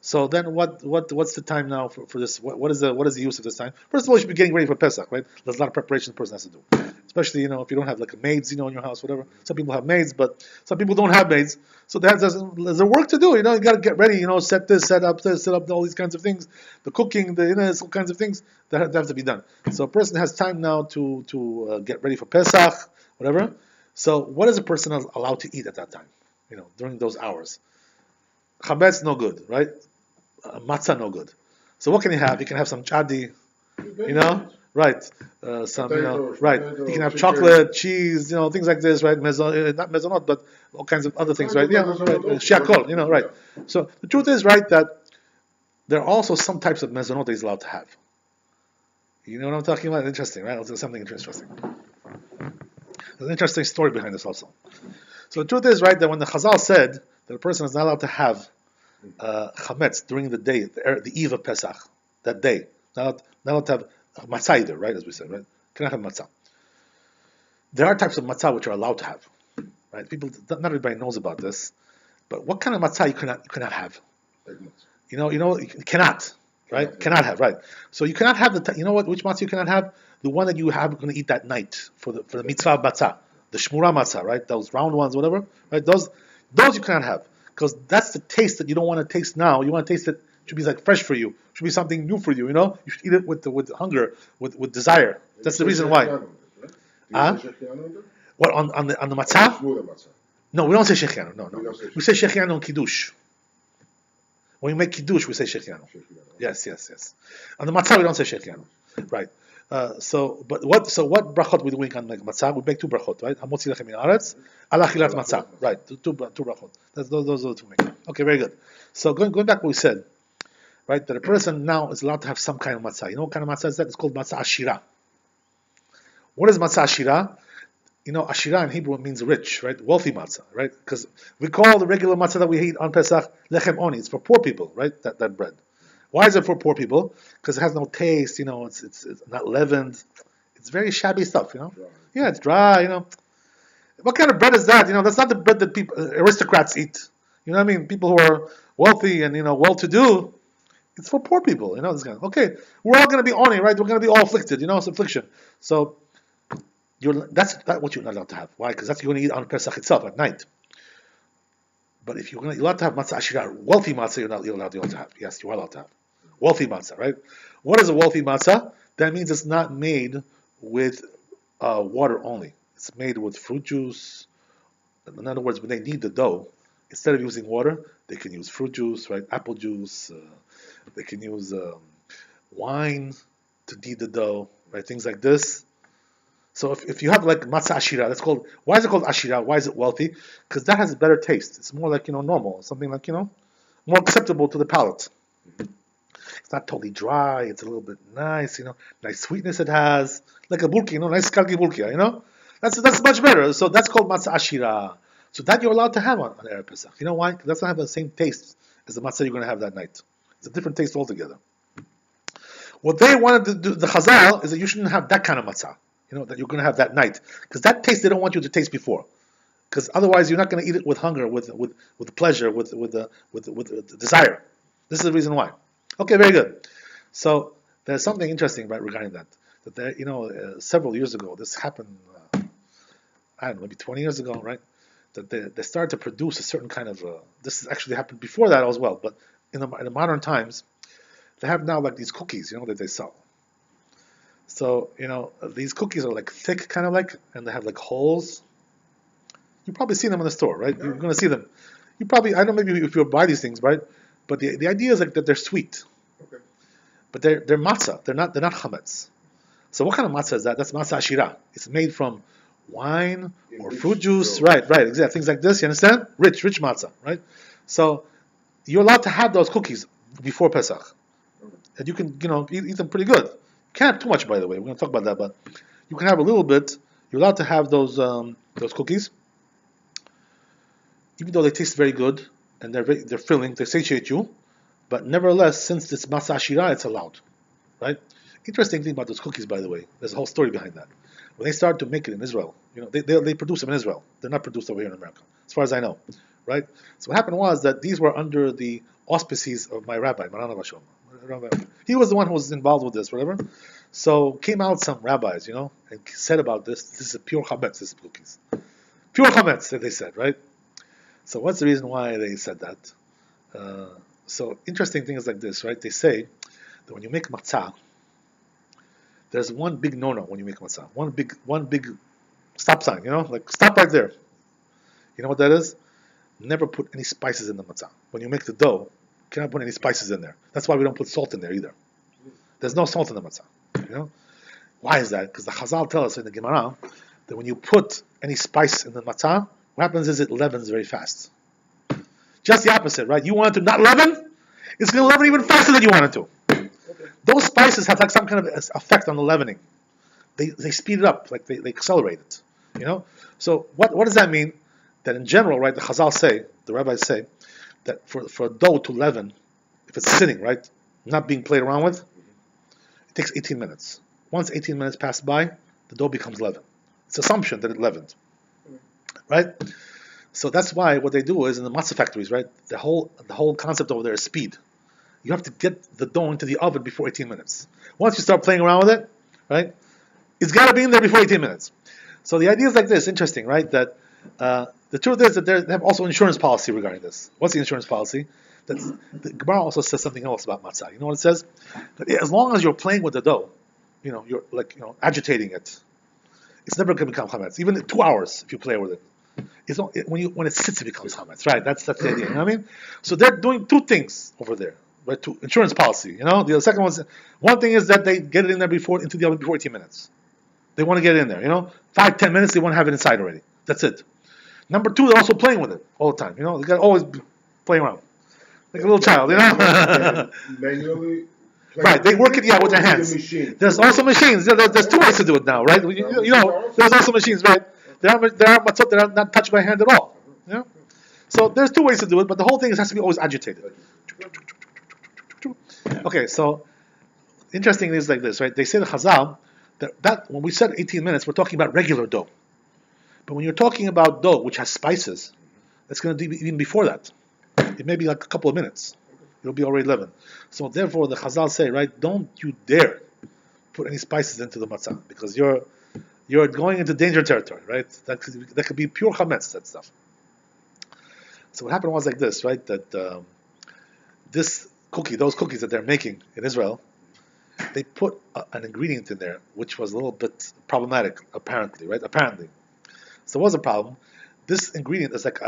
So then what's the time now for this? What is the use of this time? First of all, you should be getting ready for Pesach, right? There's a lot of preparation the person has to do. Especially, if you don't have like maids, in your house, whatever. Some people have maids, but some people don't have maids. So there's a work to do, you got to get ready, set this, set up all these kinds of things. The cooking, all kinds of things that have to be done. So a person has time now to get ready for Pesach, whatever. So what is a person allowed to eat at that time, during those hours? Chametz, no good, right? Matzah, no good. So what can you have? You can have some chadi, right? Some, right? You can have chocolate, cheese, things like this, right? Not mezonot, but all kinds of other things, right? Yeah, right. Shiakol, right? So the truth is, right, that there are also some types of mezonot that he's allowed to have. You know what I'm talking about? Interesting, right? There's something interesting. There's an interesting story behind this also. So the truth is, right, that when the Chazal said that a person is not allowed to have chametz during the day, the eve of Pesach, that day, not allowed to have matzah either, right, as we said, right? Cannot have matzah. There are types of matzah which are allowed to have, right? Not everybody knows about this, but what kind of matzah you cannot have? You cannot, right? Cannot have, right? So you cannot have which matzah you cannot have? The one that you have going to eat that night for the mitzvah matzah, the shmura matzah, right? Those round ones, whatever, right? Those you cannot have, because that's the taste that you don't want to taste now. You want to taste it. Should be like fresh for you. Should be something new for you. You should eat it with hunger, with desire. That's the reason why. What on the matzah? No, we don't say shechianu. No. We say shechianu on kiddush. When we make kiddush, we say shechianu. Yes. On the matzah, we don't say shechianu. Right. So what brachot we doing on matzah? We make two brachot, right? Hamotzi lechem min haaretz, al achilat matzah. Right. Two brachot. Those are the two make. Okay, very good. So going back to what we said, right? That a person now is allowed to have some kind of matzah. You know what kind of matzah is that? It's called matzah ashira. What is matzah ashira? Ashira in Hebrew means rich, right? Wealthy matzah, right? Because we call the regular matzah that we eat on Pesach lechem oni. It's for poor people, right? That bread. Why is it for poor people? Because it has no taste. It's not leavened. It's very shabby stuff. Yeah, it's dry. What kind of bread is that? That's not the bread that people aristocrats eat. You know what I mean? People who are wealthy and well-to-do. It's for poor people. This kind of, okay, we're all going to be oni, right? We're going to be all afflicted. It's affliction. So that's what you're not allowed to have. Why? Because that's what you're going to eat on Pesach itself at night. But if you're allowed to have matzah ashira, wealthy matzah, you're allowed to have. Yes, you are allowed to have wealthy matzah, right? What is a wealthy matzah? That means it's not made with water only. It's made with fruit juice. In other words, when they knead the dough, instead of using water, they can use fruit juice, right? Apple juice. They can use wine to knead the dough, right? Things like this. So if you have like matzah ashira, why is it called ashira? Why is it wealthy? Because that has a better taste. It's more like, normal. Something like, more acceptable to the palate. It's not totally dry. It's a little bit nice, nice sweetness it has. Like a bulki, nice kalki bulkia, That's much better. So that's called matzah ashira. So that you're allowed to have on Erev Pesach. You know why? Because that's not have the same taste as the matzah you're going to have that night. It's a different taste altogether. What they wanted to do, the Chazal, is that you shouldn't have that kind of matzah, that you're going to have that night. Because that taste they don't want you to taste before. Because otherwise you're not going to eat it with hunger, with pleasure, with desire. This is the reason why. Okay, very good. So there's something interesting regarding that. That there, several years ago, this happened, I don't know, maybe 20 years ago, right? That they started to produce a certain kind of, this has actually happened before that as well, but in the modern times, they have now like these cookies, that they sell. So, these cookies are like thick, kind of like, and they have like holes. You've probably seen them in the store, right? You're going to see them. I don't know, maybe if you buy these things, right? But the idea is like that they're sweet. Okay. But they're matzah. They're not chametz. So what kind of matzah is that? That's matzah ashira. It's made from wine or fruit juice. Right, exactly. Things like this, you understand? Rich matzah, right? So you're allowed to have those cookies before Pesach. And you can, eat them pretty good. You can't have too much, by the way. We're going to talk about that, but you can have a little bit. You're allowed to have those cookies, even though they taste very good and they're filling, they satiate you. But nevertheless, since it's matzah ashira, it's allowed. right? Interesting thing about those cookies, by the way, there's a whole story behind that. When they started to make it in Israel, they produce them in Israel. They're not produced over here in America, as far as I know, right? So what happened was that these were under the auspices of my rabbi, Maran Avashom. He was the one who was involved with this, whatever. So came out some rabbis, and said about this. This is pure chametz. This is cookies, pure chametz, that they said, right? So what's the reason why they said that? So interesting thing is like this, right? They say that when you make matzah, there's one big no-no when you make matzah. One big stop sign, like stop right there. You know what that is? Never put any spices in the matzah. When you make the dough, you cannot put any spices in there. That's why we don't put salt in there either. There's no salt in the matzah. Why is that? Because the Chazal tell us in the Gemara that when you put any spice in the matzah, what happens is it leavens very fast. Just the opposite, right? You want it to not leaven, it's going to leaven even faster than you want it to. Those spices have like some kind of effect on the leavening. They speed it up, like they accelerate it. So what does that mean? That in general, right, the Chazal say, the rabbis say, that for a dough to leaven, if it's sitting, right, not being played around with, it takes 18 minutes. Once 18 minutes pass by, the dough becomes leavened. It's assumption that it leavened, right? So that's why what they do is in the matzah factories, right, the whole concept over there is speed. You have to get the dough into the oven before 18 minutes. Once you start playing around with it, right, it's got to be in there before 18 minutes. So the idea is like this, interesting, right, that the truth is that they have also insurance policy regarding this. What's the insurance policy? The Gemara also says something else about matzah. You know what it says? That as long as you're playing with the dough, you're like agitating it, it's never going to become chametz. Even 2 hours, if you play with it, when it sits, it becomes chametz. Right? That's the idea. You know what I mean? So they're doing two things over there. Right? Two insurance policy. The second one thing is that they get it in there into the oven before 18 minutes. They want to get it in there. 5-10 minutes, they want to have it inside already. That's it. Number two, they're also playing with it all the time. They got to always be playing around. Like a little child, Manually. Right, they work it with their hands. There's also machines. There's two ways to do it now, right? There's also machines, right? There are matzot that are not touched by hand at all. So there's two ways to do it, but the whole thing has to be always agitated. Okay, so interesting is like this, right? They say the Chazal that when we said 18 minutes, we're talking about regular dough. But when you're talking about dough which has spices, that's going to be even before that. It may be like a couple of minutes. It'll be already leavened. So therefore, the Chazal say, right, don't you dare put any spices into the matzah, because you're going into danger territory, right? That could be pure chametz, that stuff. So what happened was like this, right? That those cookies that they're making in Israel, they put an ingredient in there which was a little bit problematic, apparently, right? Apparently. So what's the problem? This ingredient is like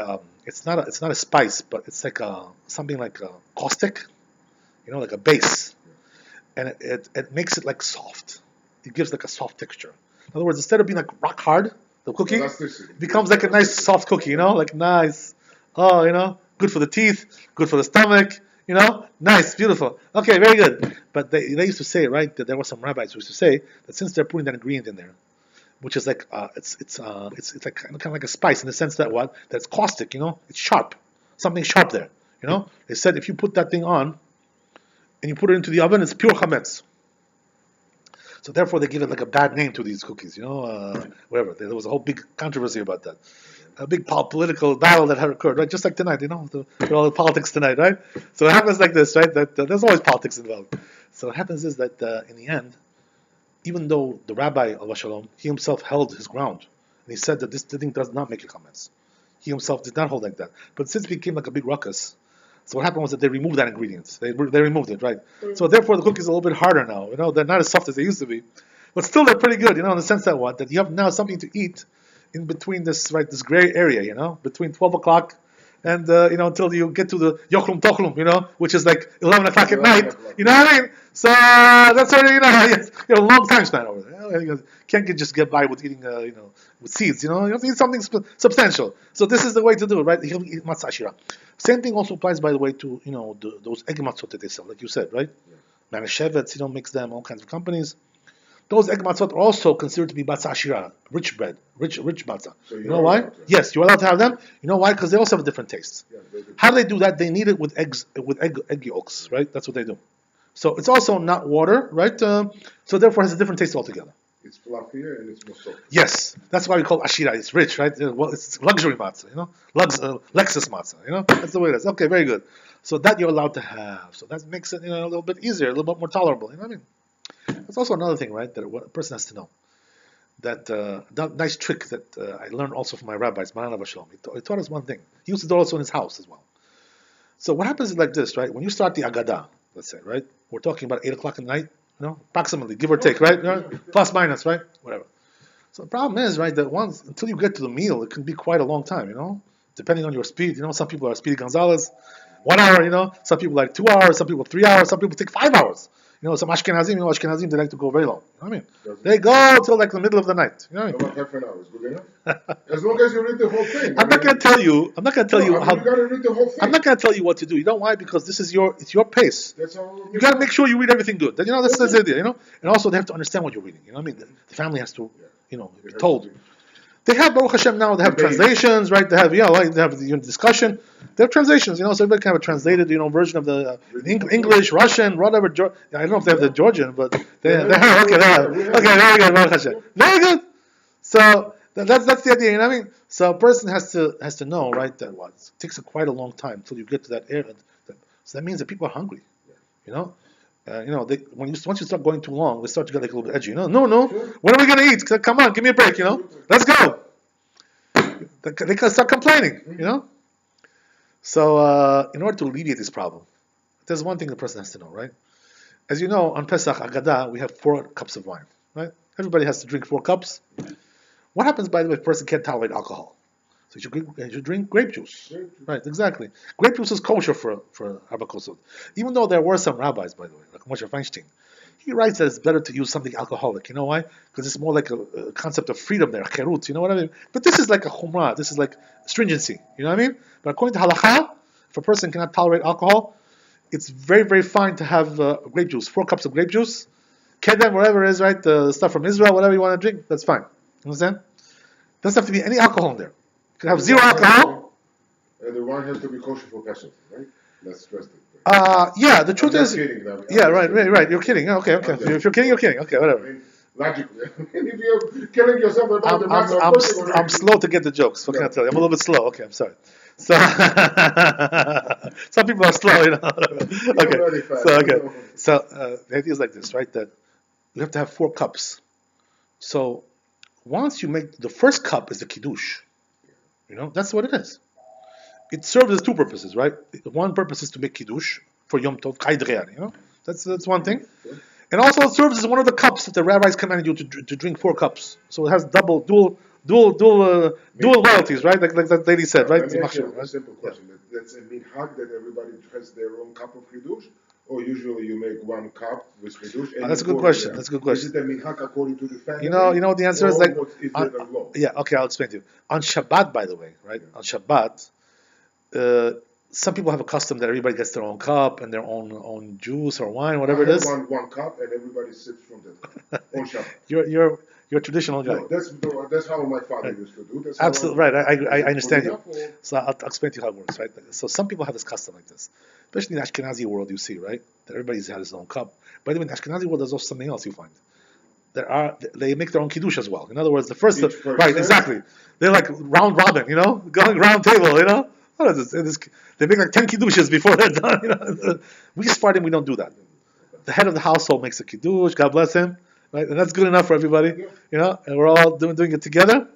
it's not a spice, but it's like something like a caustic, like a base, and it makes it like soft. It gives like a soft texture. In other words, instead of being like rock hard, the cookie becomes like a nice soft cookie. Like nice, good for the teeth, good for the stomach. Nice, beautiful. Okay, very good. But they used to say, right, that there were some rabbis who used to say that since they're putting that ingredient in there, which is like it's like kind of like a spice in the sense that that's caustic, it's sharp, something sharp there, They said if you put that thing on and you put it into the oven, it's pure chametz. So therefore they give it like a bad name to these cookies, whatever. There was a whole big controversy about that, a big political battle that had occurred, right? Just like tonight, all the politics tonight, right? So it happens like this, right? That there's always politics involved. So what happens is that in the end, even though the rabbi, Allah Shalom, he himself held his ground, and he said that this thing does not make a comments. He himself did not hold like that. But since it became like a big ruckus, so what happened was that they removed that ingredient. They removed it, right? So therefore the cookies are a little bit harder now. They're not as soft as they used to be, but still they're pretty good. In the sense that you have now something to eat in between this gray area. Between 12 o'clock and until you get to the Yochlum Tochlum, which is like 11 o'clock at night. You know what I mean? So that's already a long time span over there. Can't just get by with eating with seeds. You have to eat something substantial. So this is the way to do it, right? You eat matzah ashira. Same thing also applies, by the way, to those egg matzot that they sell, like you said, right? Manischewitz, mix them, all kinds of companies. Those egg matzot are also considered to be matzah ashira, rich bread, rich matzah. So you know why? Yes, you're allowed to have them. You know why? Because they also have a different taste. Yeah, how do they do that? They knead it with egg yolks, right? That's what they do. So it's also not water, right? So therefore, it has a different taste altogether. It's fluffier and it's more soft. Yes, that's why we call it ashira. It's rich, right? Well, it's luxury matzah, Lexus matzah, That's the way it is. Okay, very good. So that you're allowed to have. So that makes it, a little bit easier, a little bit more tolerable. You know what I mean? That's also another thing, right? That a person has to know. That nice trick that I learned also from my rabbis, Maran Avashalom. He taught us one thing. He used to do it also in his house as well. So what happens is like this, right? When you start the Agadah, let's say, right? We're talking about 8 o'clock at night, approximately, give or take, right? Plus, minus, right? Whatever. So the problem is, right, that until you get to the meal, it can be quite a long time, depending on your speed. Some people are Speedy Gonzalez, 1 hour, some people like 2 hours, some people 3 hours, some people take 5 hours. Some Ashkenazim, they like to go very long. You know what I mean? They go till like the middle of the night. You know what I mean? About half an hour is good enough. As long as you read the whole thing. I'm not going to tell you how. You got to read the whole thing. I'm not going to tell you what to do. You know why? Because it's your pace. That's how you got to make sure you read everything good. That's the idea. And also they have to understand what you're reading. You know what I mean? The family has to, be told. They have Baruch Hashem now. They have translations, right? They have they have the discussion. They have translations, so everybody can have a translated, version of the English, Russian, whatever. I don't know if they have the Georgian, but they have. Okay, very good, Baruch Hashem. Very good. So that's the idea. You know what I mean? So a person has to know, right? That it takes quite a long time until you get to that area. So that means that people are hungry. Once you start going too long, they start to get like a little bit edgy. No. When are we gonna eat? Come on, give me a break. Let's go. They can start complaining. So in order to alleviate this problem, there's one thing the person has to know, right? As you know, on Pesach Agadah we have 4 cups of wine, right? Everybody has to drink 4 cups. What happens, by the way, if a person can't tolerate alcohol? So you should drink grape juice. Right, exactly. Grape juice is kosher for Abba. Even though there were some rabbis, by the way, like Moshe Feinstein, he writes that it's better to use something alcoholic. You know why? Because it's more like a concept of freedom there, cherut, you know what I mean? But this is like a chumrah, this is like stringency, you know what I mean? But according to halakha, if a person cannot tolerate alcohol, it's very, very fine to have grape juice, 4 cups of grape juice, kedem, whatever it is, right? The stuff from Israel, whatever you want to drink, that's fine. You understand? Doesn't have to be any alcohol in there. You can have 0 alcohol. And the wine has to be kosher for Pesach, right? Let's stress it. Yeah, the truth is. Kidding, yeah, right. You're kidding. Okay. If you're kidding, you're kidding. Okay, whatever. Logically, if you're killing yourself about the matter, I'm slow to get the jokes. What can I tell you? I'm a little bit slow. Okay, I'm sorry. So some people are slow, Okay. So the idea is like this, right? That you have to have 4 cups. So once you make the first cup is the kiddush, that's what it is. It serves as 2 purposes, right? One purpose is to make kiddush for Yom Tov, Kaidreyan, That's one thing. And also it serves as one of the cups that the rabbis commanded you to drink 4 cups. So it has dual loyalties, right? Like that lady said, right? Let me ask you a simple question. That's a minhag that everybody has their own cup of kiddush? Or usually you make 1 cup with kiddush? That's a good question. That's a good question. Is it a minhag according to the family? You know what the answer is? Like, is it a law? Yeah, okay, I'll explain to you. On Shabbat, by the way, right? On Shabbat, some people have a custom that everybody gets their own cup and their own juice or wine, whatever it is. One cup and everybody sips from that on Shabbat. You're a traditional guy. No, that's how my father used to do. Absolutely right. I understand you. So I'll explain to you how it works, right? So some people have this custom like this, especially in the Ashkenazi world. You see, right, that everybody's had his own cup. By the way, in the Ashkenazi world, there's also something else you find. They make their own kiddush as well. In other words, the first right, exactly. They're like round robin, going round table, What is this? They make like 10 kiddushes before they're done. We Sephardim, we don't do that. The head of the household makes a kiddush. God bless him, right? And that's good enough for everybody, And we're all doing it together.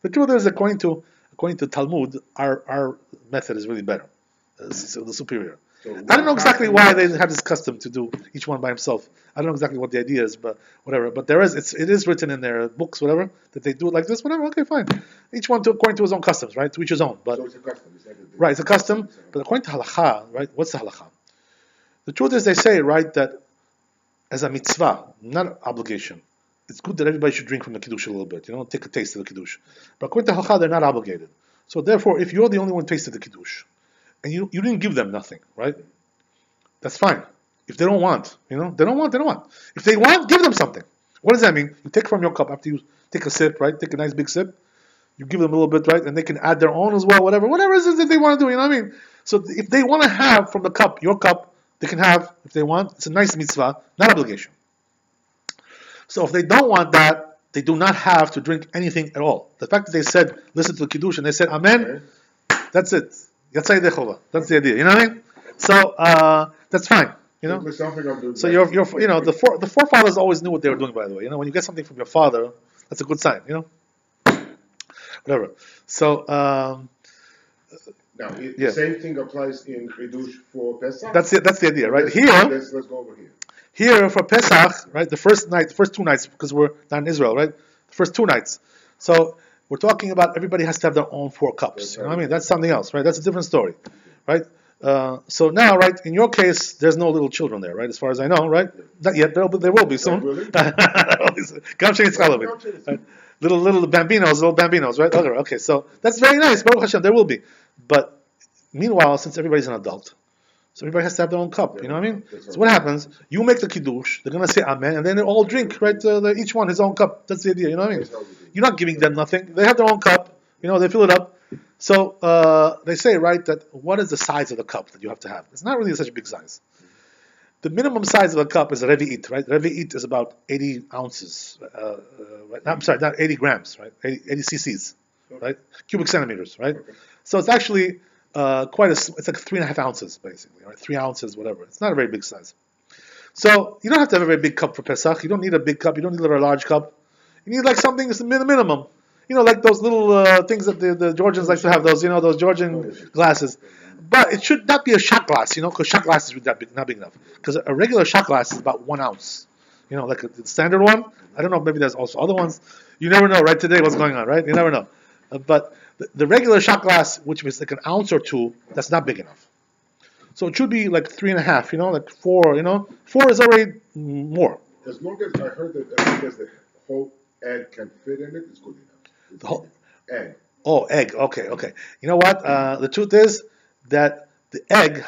The truth is, according to Talmud, our method is really better, the superior. So I don't know exactly why they have this custom to do each one by himself. I don't know exactly what the idea is, but whatever. But it is written in their books, whatever, that they do it like this, whatever. Okay, fine. Each one according to his own customs, right? To each his own. But so it's a custom. Right, it's a custom. But according to halakha, right? What's the halakha? The truth is, they say, right, that as a mitzvah, not an obligation, it's good that everybody should drink from the kiddush a little bit, take a taste of the kiddush. But according to halakha, they're not obligated. So therefore, if you're the only one who tasted the kiddush, and you didn't give them nothing, right? That's fine. If they don't want, they don't want. If they want, give them something. What does that mean? You take from your cup after you take a sip, right? Take a nice big sip. You give them a little bit, right? And they can add their own as well, whatever it is that they want to do, you know what I mean? So if they want to have from the cup, your cup, they can have if they want. It's a nice mitzvah, not obligation. So if they don't want that, they do not have to drink anything at all. The fact that they said, listen to the Kiddush, and they said, Amen, that's it. Yatzai Dechova. That's the idea. You know what I mean? So that's fine. You know. So the forefathers always knew what they were doing. By the way, when you get something from your father, that's a good sign. Whatever. So now the same thing applies in Chidush for Pesach. That's it. That's the idea, right? Let's go over here. Here for Pesach, right? The first 2 nights, because we're not in Israel, right? The first 2 nights. So we're talking about everybody has to have their own 4 cups. You know what I mean? That's something else, right? That's a different story, right? So now, right, in your case, there's no little children there, right? As far as I know, right? Not yet. There will be soon. Little bambinos, right? Okay, so that's very nice. Baruch Hashem, there will be. But meanwhile, since everybody's an adult, so everybody has to have their own cup. You know what I mean? So what happens? You make the kiddush. They're gonna say amen, and then they all drink, right? Each one his own cup. That's the idea. You know what I mean? You're not giving them nothing. They have their own cup. They fill it up. So they say, right, that what is the size of the cup that you have to have? It's not really such a big size. The minimum size of a cup is a revi'it, right? Revi'it is about 80 ounces. Right? I'm sorry, not 80 grams, right? 80 cc's, right? Cubic centimeters, right? So it's actually it's like 3.5 ounces, basically, right? 3 ounces, whatever. It's not a very big size. So you don't have to have a very big cup for Pesach. You don't need a big cup. You don't need a large cup. You need like something that's the minimum. Like those little things that the Georgians like to have, those Georgian glasses. But it should not be a shot glass, because shot glass is not big enough. Because a regular shot glass is about 1 ounce. Like the standard one. I don't know, maybe there's also other ones. You never know, right, today what's going on, right? You never know. But the regular shot glass, which is like an ounce or 2, that's not big enough. So it should be like 3.5, like 4, 4 is already more. As long as I heard that as long as the whole egg can fit in it, it's good enough. The whole egg. Oh, egg. Okay. You know what? The truth is that the egg,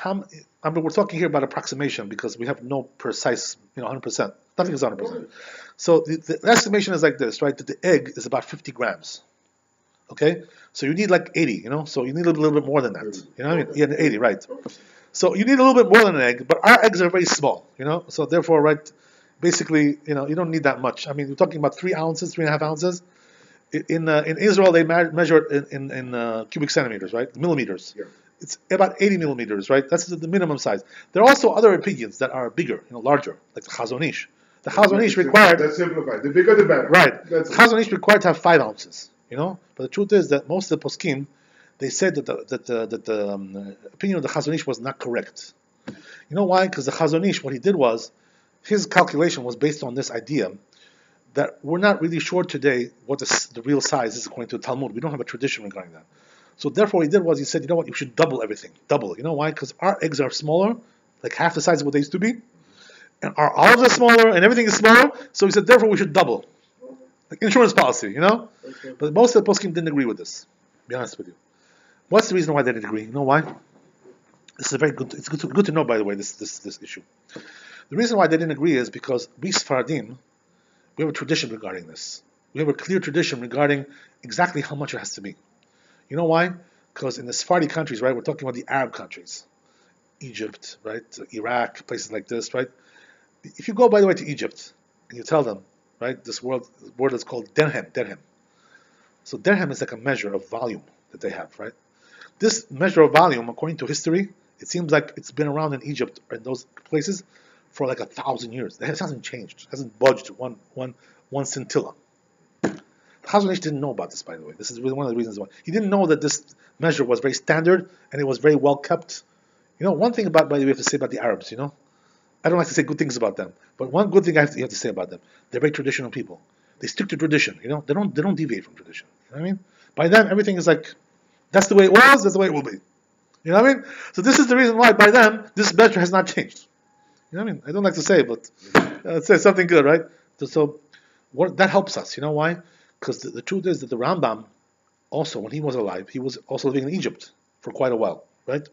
we're talking here about approximation because we have no precise, 100%. Nothing is 100%. So the estimation is like this, right? That the egg is about 50 grams. Okay? So you need like 80, So you need a little bit more than that. You know what I mean? Yeah, 80, right. So you need a little bit more than an egg, but our eggs are very small, So therefore, right, basically, you don't need that much. I mean, we're talking about 3 ounces, 3.5 ounces. In Israel, they measure it in cubic centimeters, right? Millimeters. Yeah. It's about 80 millimeters, right? That's the minimum size. There are also other opinions that are bigger, larger, like the Chazon Ish. The Chazon Ish required. That's simplified. The bigger, the better. Right. The Chazon Ish required to have 5 ounces, But the truth is that most of the poskim, they said that the opinion of the Chazon Ish was not correct. You know why? Because the Chazon Ish, what he did was, his calculation was based on this idea that we're not really sure today what the real size is according to the Talmud. We don't have a tradition regarding that. So therefore what he did was he said, you know what, you should double everything. Double. You know why? Because our eggs are smaller, like half the size of what they used to be. And our olives are smaller and everything is smaller. So he said, therefore we should double. Like insurance policy, Okay. But most of the poskim didn't agree with this, to be honest with you. What's the reason why they didn't agree? You know why? This is it's good to know, by the way, this issue. The reason why they didn't agree is because we Sephardim, we have a tradition regarding this. We have a clear tradition regarding exactly how much it has to be. You know why? Because in the Sephardi countries, right, we're talking about the Arab countries. Egypt, right, Iraq, places like this, right? If you go, by the way, to Egypt, and you tell them, right, this word is called dirham. So dirham is like a measure of volume that they have, right? This measure of volume, according to history, it seems like it's been around in Egypt or in those places for like 1,000 years. It hasn't changed. It hasn't budged one scintilla. Chazon Ish didn't know about this, by the way. This is one of the reasons why. He didn't know that this measure was very standard and it was very well kept. One thing about, by the way, we have to say about the Arabs, I don't like to say good things about them, but one good thing you have to say about them, they're very traditional people. They stick to tradition, They don't deviate from tradition. You know what I mean? By them, everything is like, that's the way it was, that's the way it will be. You know what I mean? So this is the reason why, by them, this measure has not changed. You know what I mean? I don't like to say it, but let's say something good, right? So that helps us. You know why? Because the truth is that the Rambam, also, when he was alive, he was also living in Egypt for quite a while, right?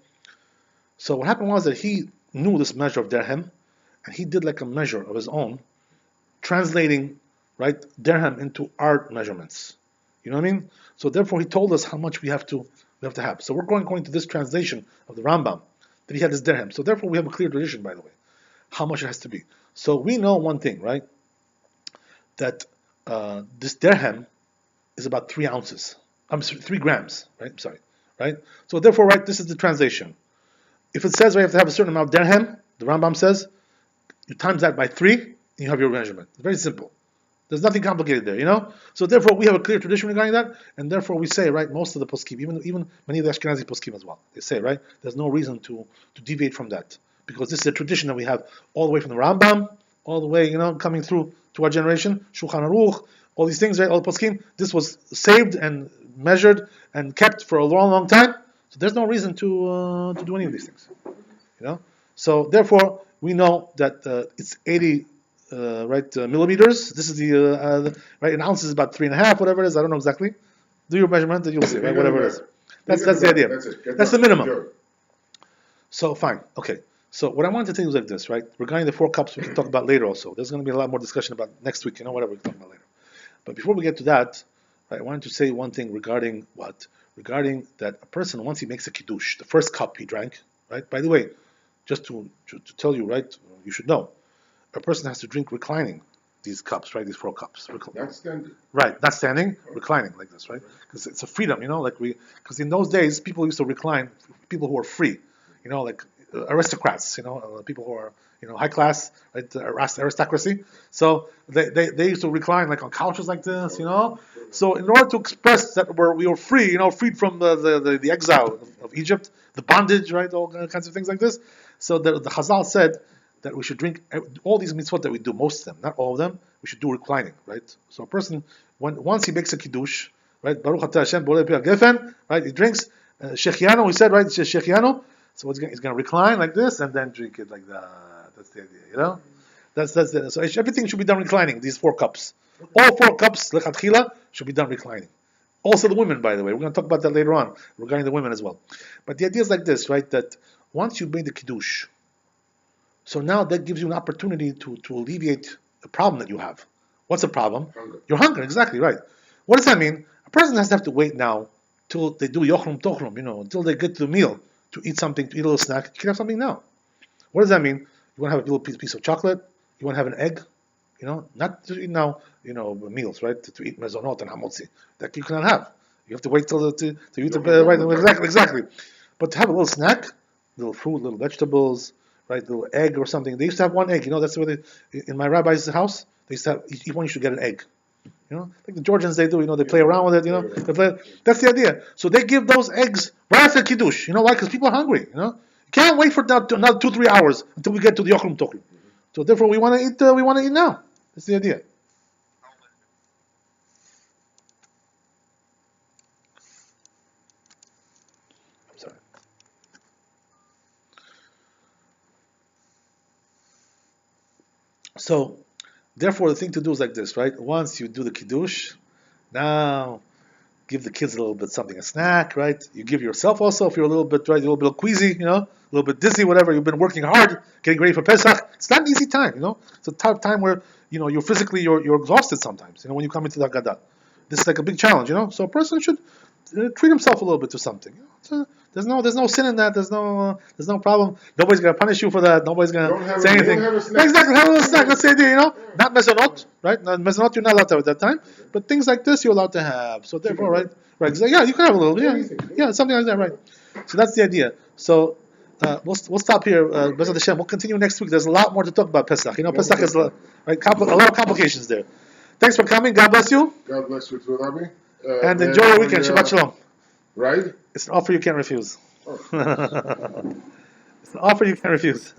So what happened was that he knew this measure of dirham, and he did like a measure of his own, translating, right, dirham into our measurements. You know what I mean? So therefore he told us how much we have to have. So we're going according to this translation of the Rambam. that he had this dirham. So therefore, we have a clear tradition, by the way, how much it has to be. So we know one thing, right? That this dirham is about 3 ounces. I'm sorry, 3 grams, right? I'm sorry, right? So therefore, right, this is the translation. If it says, right, you have to have a certain amount of dirham, the Rambam says, you times that by 3, and you have your measurement. It's very simple. There's nothing complicated there, you know? So therefore, we have a clear tradition regarding that, and therefore we say, right, most of the poskim, even many of the Ashkenazi poskim as well, they say, right, there's no reason to deviate from that, because this is a tradition that we have all the way from the Rambam, all the way, you know, coming through to our generation, Shulchan Aruch, all these things, right, all the poskim, this was saved and measured and kept for a long, long time, so there's no reason to do any of these things, you know? So therefore, we know that it's 80 millimeters. This is the right. An ounce is about 3.5, whatever it is. I don't know exactly. Do your measurement, and you'll see, right? Whatever it is. That's the idea. That's the minimum. So fine, okay. So what I wanted to tell you is like this, right? Regarding the 4 cups, we can talk about later. Also, there's going to be a lot more discussion about next week. You know, whatever we can talk about later. But before we get to that, right, I wanted to say one thing regarding what? Regarding that a person, once he makes a kiddush, the first cup he drank, right? By the way, just to tell you, right? You should know. A person has to drink reclining these cups, right? These 4 cups. Not standing. Right, not standing, reclining like this, right? Because it's a freedom, you know, because in those days, people used to recline, people who are free, you know, like aristocrats, you know, people who are, you know, high class, right? Aristocracy. So they used to recline like on couches like this, you know. So in order to express that we were free, you know, freed from the exile of Egypt, the bondage, right? All kinds of things like this. So the Chazal said that we should drink all these mitzvot that we do, most of them, not all of them, we should do reclining, right? So a person, once he makes a kiddush, right, Baruch Atah Hashem, Borei Pi HaGefen, right, he drinks, Shechiano, we said, right, Shechiano, so he's going to recline like this, and then drink it like that. That's the idea, you know? So everything should be done reclining, these 4 cups. All 4 cups, lechatchila, should be done reclining. Also the women, by the way, we're going to talk about that later on, regarding the women as well. But the idea is like this, right, that once you made the kiddush, so now that gives you an opportunity to alleviate the problem that you have. What's the problem? Hunger. Your hunger, exactly right. What does that mean? A person has to have to wait now till they do yochrum tochrum, you know, until they get to the meal to eat something, to eat a little snack. You can have something now. What does that mean? You want to have a little piece of chocolate? You want to have an egg? You know, not to eat now, you know, meals, right? To eat mezonot and hamotzi. That you cannot have. You have to wait till to eat the right. Exactly. But to have a little snack, little fruit, little vegetables, right, little egg or something. They used to have 1 egg, you know, that's what in my rabbi's house, they used to have, each one you should get an egg. You know, like the Georgians, they do, you know, they play around with it, you know. That's the idea. So they give those eggs right after Kiddush. You know why? Because people are hungry, you know. You can't wait for another 2-3 hours until we get to the Yochrum Tochrum. So therefore, we want to eat now. That's the idea. I'm sorry. So, therefore, the thing to do is like this, right? Once you do the kiddush, now give the kids a little bit something, a snack, right? You give yourself also if you're a little bit, right, a little bit queasy, you know, a little bit dizzy, whatever. You've been working hard, getting ready for Pesach. It's not an easy time, you know. It's a tough time where, you know, you're exhausted sometimes, you know, when you come into the Haggadah. This is like a big challenge, you know. So a person should treat himself a little bit to something. You know? There's no sin in that. There's no problem. Nobody's gonna punish you for that. Nobody's gonna say anything. Exactly, have a little snack. That's the idea, you know. Not mezonot, right? Not mezonot, you're not allowed to have at that time. But things like this, you're allowed to have. So therefore, right. So, yeah, you can have a little. Yeah, something like that, right? So that's the idea. So we'll stop here. Bezat Hashem. We'll continue next week. There's a lot more to talk about Pesach. You know, Pesach is a lot of complications there. Thanks for coming. God bless you. God bless you too, Rabbi. And enjoy your weekend. Shabbat Shalom. Right? It's an offer you can't refuse. Oh. It's an offer you can't refuse.